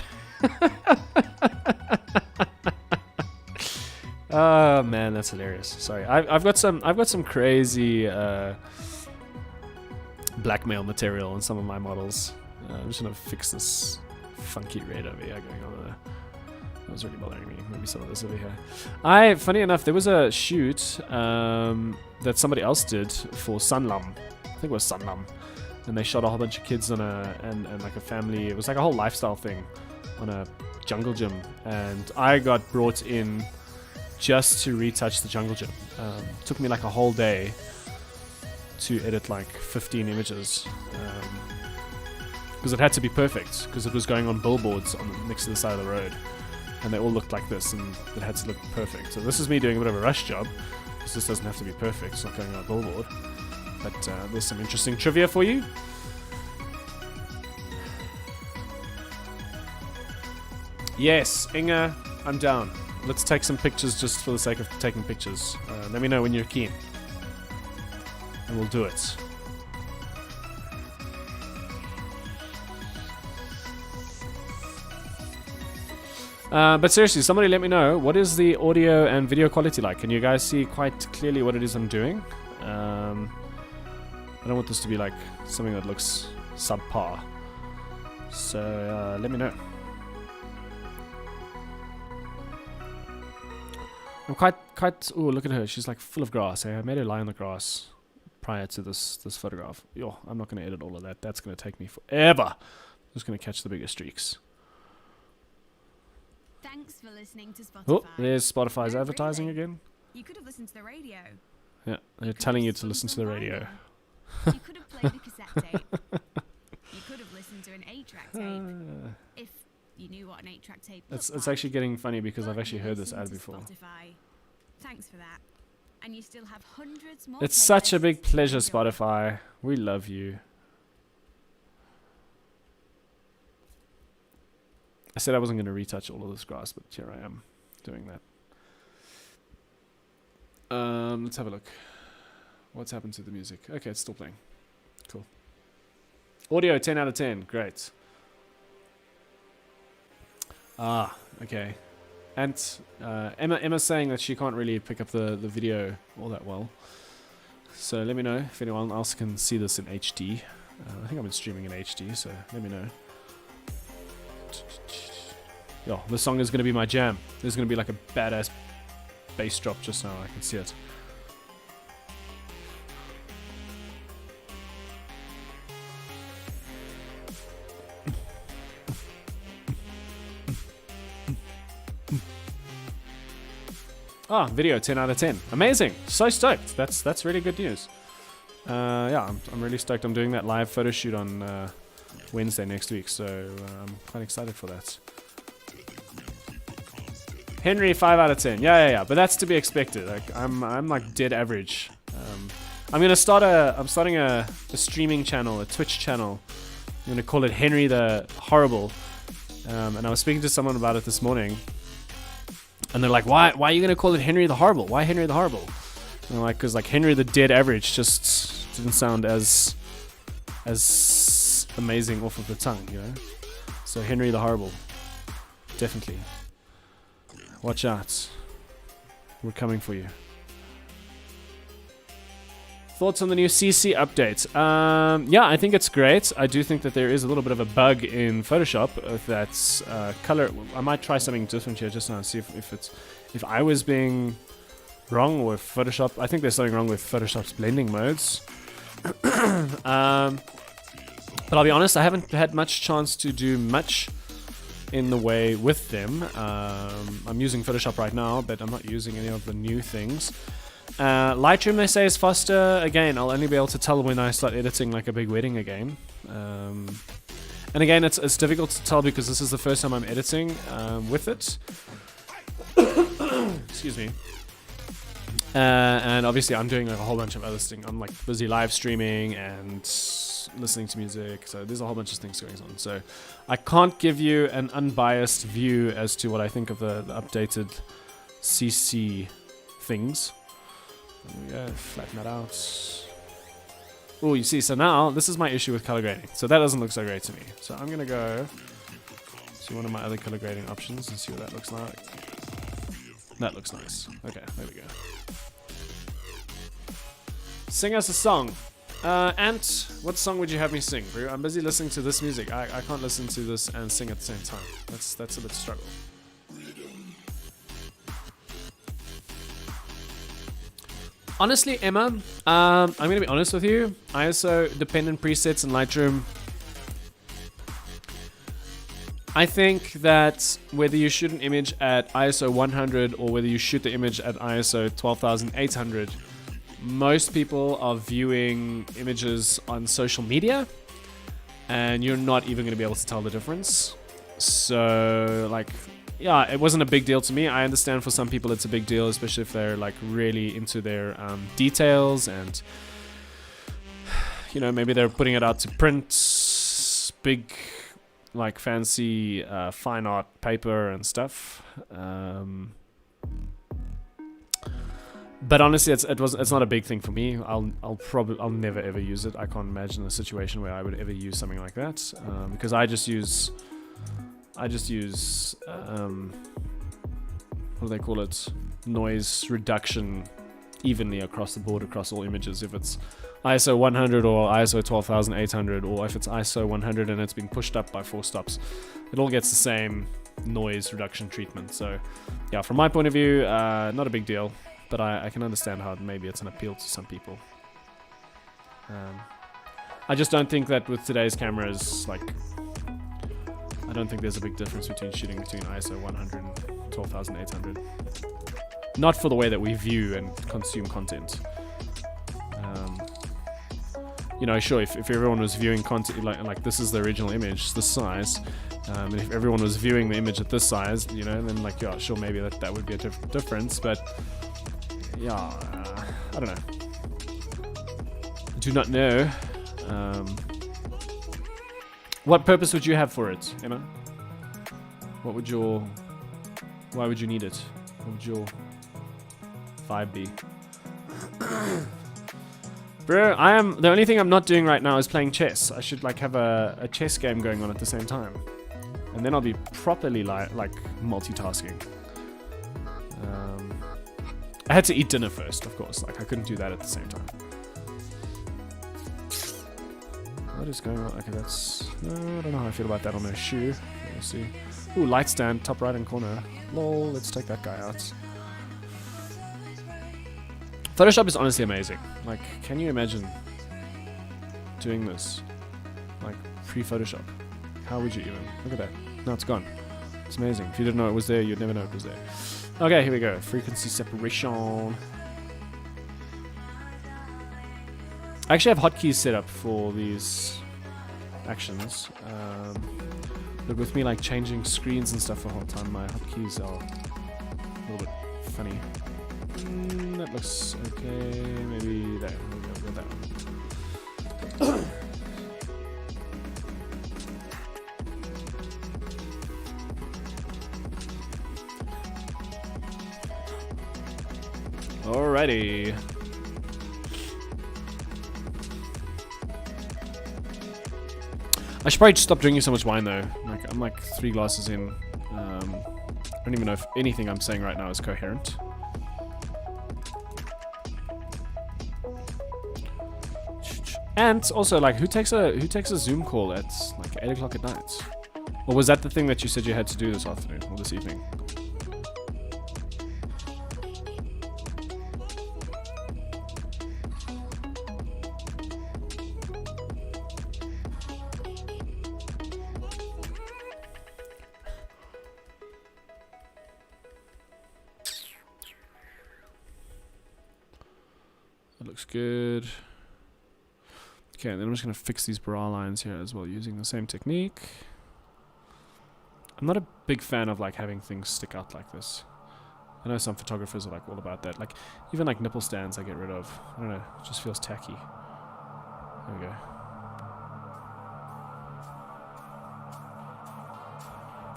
Oh man, that's hilarious. Sorry, I've got some crazy blackmail material on some of my models. I'm just gonna fix this funky red over here going on there. That was really bothering me. Maybe some of this over here. Funny enough, there was a shoot that somebody else did for Sunlam. I think it was Sunlam. And they shot a whole bunch of kids on and like a family. It was like a whole lifestyle thing on a jungle gym. And I got brought in just to retouch the jungle gym. Took me like a whole day to edit like 15 images. Because it had to be perfect. Because it was going on billboards next to the side of the road. And they all looked like this and it had to look perfect. So this is me doing a bit of a rush job. Because this doesn't have to be perfect. It's not going on a billboard. But there's some interesting trivia for you. Yes, Inga, I'm down. Let's take some pictures just for the sake of taking pictures. Let me know when you're keen. And we'll do it. But seriously, somebody let me know, what is the audio and video quality like? Can you guys see quite clearly what it is I'm doing? I don't want this to be like something that looks subpar. So let me know. I'm quite. Oh, look at her. She's like full of grass. I made her lie on the grass prior to this photograph. Yo, I'm not going to edit all of that. That's going to take me forever. I'm just going to catch the bigger streaks. Thanks for listening to Spotify. Oh, there's Spotify's No, advertising really. again. You could have listened to the radio. Yeah, they're Could telling have you to spun listen to some the radio. vinyl. You could have played a cassette tape. You could have listened to an 8-track tape. If you knew what an 8-track tape It's looked it's like. actually getting funny because But I've actually you heard this listened ad to before. Spotify. Thanks for that. And you still have hundreds more. It's such a big playlists to pleasure, enjoy. Spotify. We love you. I said I wasn't going to retouch all of this grass, but here I am doing that. Let's have a look. What's happened to the music? Okay, it's still playing. Cool. Audio, 10 out of 10. Great. Okay. And Emma's saying that she can't really pick up the video all that well. So let me know if anyone else can see this in HD. I think I've been streaming in HD, so let me know. Yo, this song is going to be my jam. There's going to be like a badass bass drop just now. I can see it. Video 10 out of 10. Amazing. So stoked. That's really good news. Yeah, I'm really stoked. I'm doing that live photo shoot on Wednesday next week, so I'm quite excited for that. Henry, 5 out of 10. Yeah. But that's to be expected. Like I'm like dead average. I'm starting a streaming channel, a Twitch channel. I'm gonna call it Henry the Horrible. And I was speaking to someone about it this morning. And they're like, why are you going to call it Henry the Horrible? Why Henry the Horrible? And I'm like, because like Henry the Dead Average just didn't sound as amazing off of the tongue, you know? So Henry the Horrible. Definitely. Watch out. We're coming for you. Thoughts on the new CC update? Yeah, I think it's great. I do think that there is a little bit of a bug in Photoshop that's color. I might try something different here just now and see if I was being wrong with Photoshop. I think there's something wrong with Photoshop's blending modes. But I'll be honest, I haven't had much chance to do much in the way with them. I'm using Photoshop right now, but I'm not using any of the new things. Lightroom, they say, is faster. Again, I'll only be able to tell when I start editing like a big wedding again. And again, it's difficult to tell because this is the first time I'm editing with it. Excuse me. And obviously I'm doing like a whole bunch of other things. I'm like busy live streaming and listening to music. So there's a whole bunch of things going on. So I can't give you an unbiased view as to what I think of the updated CC things. There we go, flatten that out. Oh, you see, so now this is my issue with color grading. So that doesn't look so great to me. So I'm gonna go to one of my other color grading options and see what that looks like. That looks nice. Okay, there we go. Sing us a song. Ant, what song would you have me sing, bro? I'm busy listening to this music. I can't listen to this and sing at the same time. That's a bit struggle. Honestly, Emma, I'm going to be honest with you. ISO dependent presets in Lightroom. I think that whether you shoot an image at ISO 100 or whether you shoot the image at ISO 12,800, most people are viewing images on social media and you're not even going to be able to tell the difference. So, like, yeah, it wasn't a big deal to me. I understand for some people it's a big deal, especially if they're like really into their details and, you know, maybe they're putting it out to print, big, like fancy fine art paper and stuff. But honestly, it's not a big thing for me. I'll never ever use it. I can't imagine a situation where I would ever use something like that because I just use what do they call it? Noise reduction evenly across the board, across all images. If it's ISO 100 or ISO 12800, or if it's ISO 100 and it's been pushed up by 4 stops, it all gets the same noise reduction treatment. So yeah, from my point of view, not a big deal, but I can understand how maybe it's an appeal to some people. I just don't think that with today's cameras, like, I don't think there's a big difference between shooting between ISO 100 and 12800. Not for the way that we view and consume content. You know, sure, if everyone was viewing content, like this is the original image, this size, and if everyone was viewing the image at this size, you know, then like, yeah, sure, maybe that would be a difference, but yeah, I don't know. I do not know. What purpose would you have for it, Emma? Why would you need it? What would your vibe be? Bro, the only thing I'm not doing right now is playing chess. I should like have a chess game going on at the same time. And then I'll be properly like multitasking. I had to eat dinner first, of course. Like I couldn't do that at the same time. What is going on? Okay, that's... I don't know how I feel about that on a shoe. Let's see. Ooh, light stand, top right hand corner. Lol, let's take that guy out. Photoshop is honestly amazing. Like, can you imagine doing this? Like, pre-Photoshop. How would you even? Look at that. No, it's gone. It's amazing. If you didn't know it was there, you'd never know it was there. Okay, here we go. Frequency separation. I actually have hotkeys set up for these actions. But with me like changing screens and stuff the whole time, my hotkeys are a little bit funny. That looks okay. Maybe that. We'll go that one. Alrighty. I should probably just stop drinking so much wine though. Like I'm like 3 glasses in. I don't even know if anything I'm saying right now is coherent. And also, like, who takes a Zoom call at like 8 o'clock at night? Or was that the thing that you said you had to do this afternoon or this evening? That looks good. Okay, then I'm just going to fix these bra lines here as well using the same technique. I'm not a big fan of like having things stick out like this. I know some photographers are like all about that. Like even like nipple stands I get rid of. I don't know, it just feels tacky. There we go.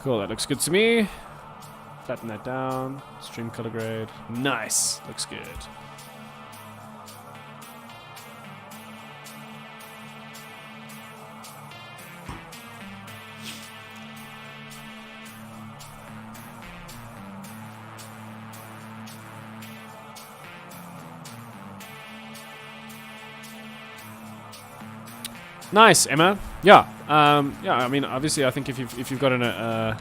Cool, that looks good to me. Flatten that down. Stream color grade. Nice, looks good. Nice, Emma. Yeah, yeah. I mean, obviously, I think if you've got oh,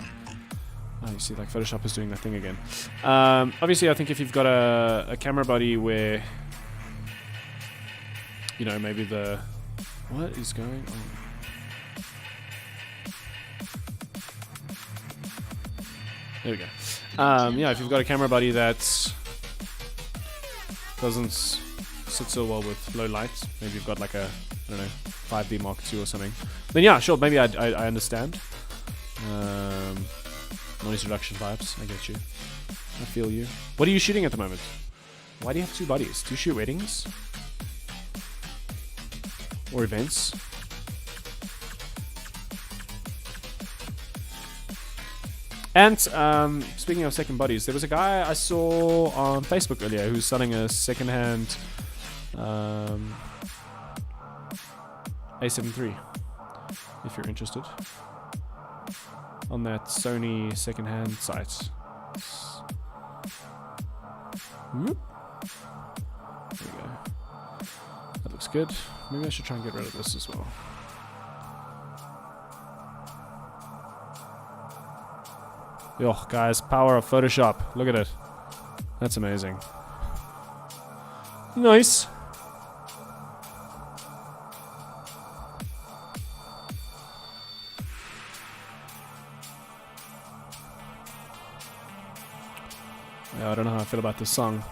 you see, like Photoshop is doing that thing again. Obviously, I think if you've got a camera body where, you know, maybe what is going on? There we go. Yeah, if you've got a camera body that doesn't sit so well with low light, maybe you've got like a, I don't know, 5D Mark II or something, then yeah, sure, maybe I understand. Noise reduction vibes, I get you. I feel you. What are you shooting at the moment? Why do you have 2 bodies? Do you shoot weddings? Or events? And speaking of second bodies, there was a guy I saw on Facebook earlier who's selling a second-hand A7 III, if you're interested, on that Sony second-hand site. Whoop. good. Maybe I should try and get rid of this as well. Yo, guys, power of Photoshop. Look at it. That's amazing. Nice. Yeah, I don't know how I feel about this song.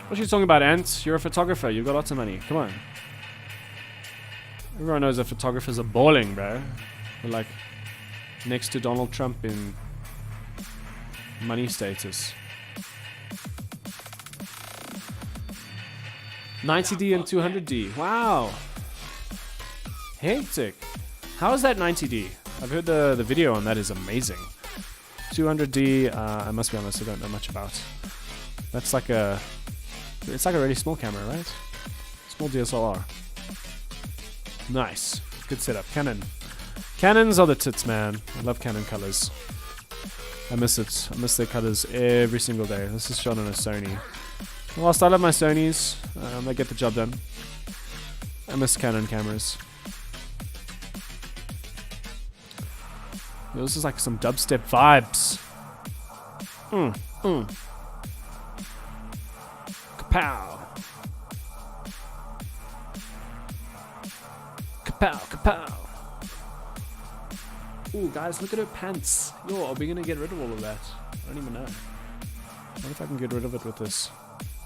What are you talking about, Ant? You're a photographer. You've got lots of money. Come on. Everyone knows that photographers are balling, bro. They're like next to Donald Trump in money status. 90D and 200D. Wow. Hectic. How is that 90D? I've heard the video on that is amazing. 200D, I must be honest, I don't know much about. That's like a... It's like a really small camera, right? Small DSLR. Nice. Good setup. Canon. Canons are the tits, man. I love Canon colors. I miss it. I miss their colors every single day. This is shot on a Sony. Whilst I love my Sonys, they get the job done. I miss Canon cameras. Yo, this is like some dubstep vibes. Kapow. Kapow, kapow. Ooh, guys, look at her pants. Yo, are we gonna get rid of all of that? I don't even know. What if I can get rid of it with this?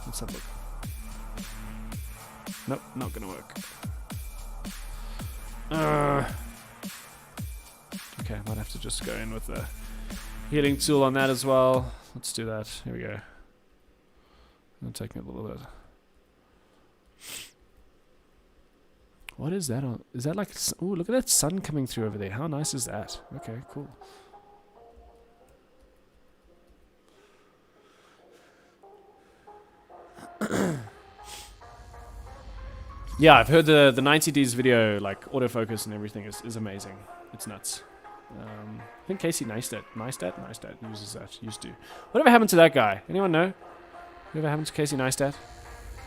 Let's have a look. Nope, not gonna work. Okay, I might have to just go in with the healing tool on that as well. Let's do that. Here we go. It'll take me a little bit. What is that on? Is that like... Oh, look at that sun coming through over there. How nice is that? Okay, cool. Yeah, I've heard the 90Ds video, like autofocus and everything is amazing. It's nuts. I think Casey Neistat uses that. Used to. Whatever happened to that guy? Anyone know? Whatever happened to Casey Neistat?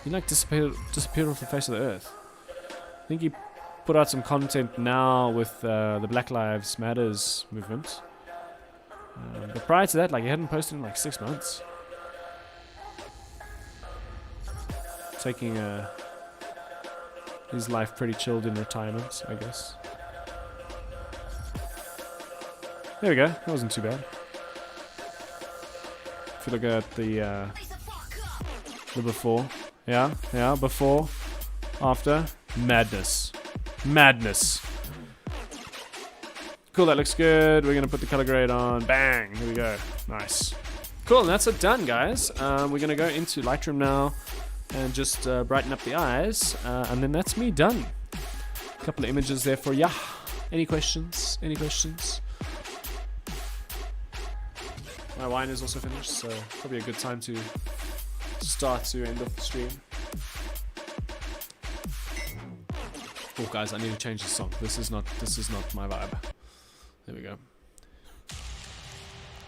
He like disappeared off the face of the earth. I think he put out some content now with the Black Lives Matters movement. But prior to that, like he hadn't posted in like 6 months. Taking his life pretty chilled in retirement, I guess. There we go. That wasn't too bad. If you look at the before, yeah, before, after, madness. Cool, that looks good. We're gonna put the color grade on. Bang! Here we go. Nice. Cool, and that's it done, guys. We're gonna go into Lightroom now and just brighten up the eyes, and then that's me done. A couple of images there for ya. Any questions? Any questions? My wine is also finished, so probably a good time to start to end off the stream. Oh, guys, I need to change the song. This is not my vibe. There we go.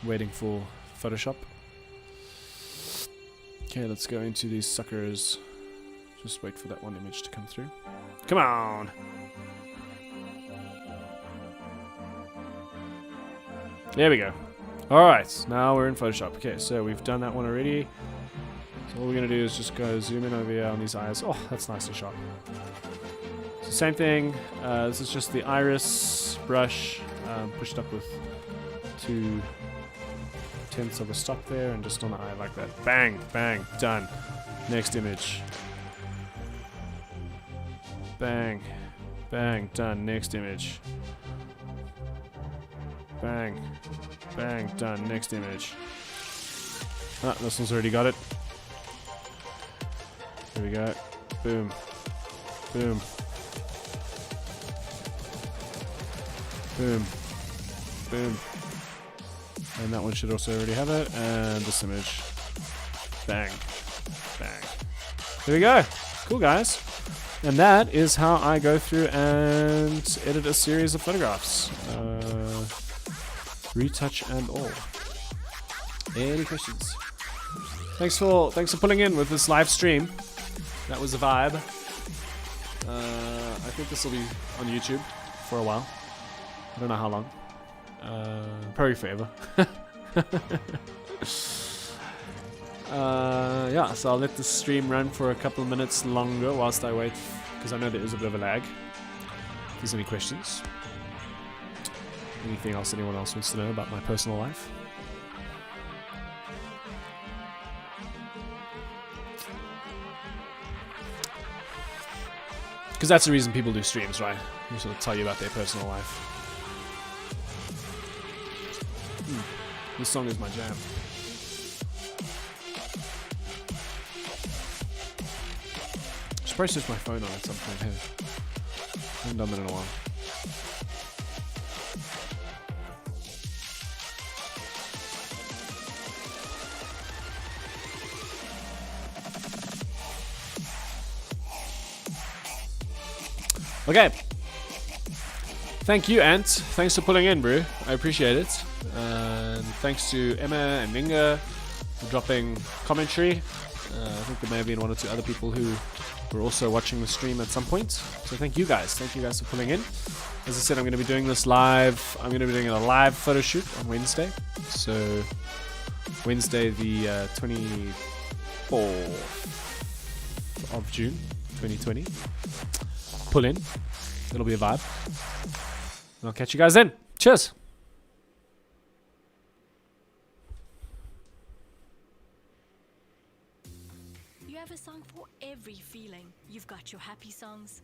Waiting for Photoshop. Okay, let's go into these suckers. Just wait for that one image to come through. Come on! There we go. Alright, now we're in Photoshop. Okay, so we've done that one already. So all we're going to do is just go zoom in over here on these eyes. Oh, that's nicely shot. So same thing. This is just the iris brush pushed up with 2/10 of a stop there and just on the eye like that. Bang, bang, done. Next image. Bang, bang, done. Next image. Bang, bang, done. Next image. Ah, this one's already got it. Here we go. Boom. Boom. Boom. Boom. And that one should also already have it. And this image. Bang. Bang. There we go. Cool, guys. And that is how I go through and edit a series of photographs. Retouch and all. Any questions? Thanks for pulling in with this live stream. That was a vibe. I think this will be on YouTube for a while. I don't know how long. Probably forever. Yeah, so I'll let the stream run for a couple of minutes longer whilst I wait, because I know there is a bit of a lag. If there's any questions. Anything else anyone else wants to know about my personal life? Because that's the reason people do streams, right? They sort of tell you about their personal life. This song is my jam. I should probably switch my phone on at some point here. I haven't done that in a while. Okay. Thank you, Ant. Thanks for pulling in, bro. I appreciate it. And thanks to Emma and Minga for dropping commentary. I think there may have been one or two other people who were also watching the stream at some point. So thank you guys. Thank you guys for pulling in. As I said, I'm going to be doing this live. I'm going to be doing a live photo shoot on Wednesday. So Wednesday the 24th of June 2020. Pull in. It'll be a vibe. And I'll catch you guys then. Cheers. You have a song for every feeling. You've got your happy songs,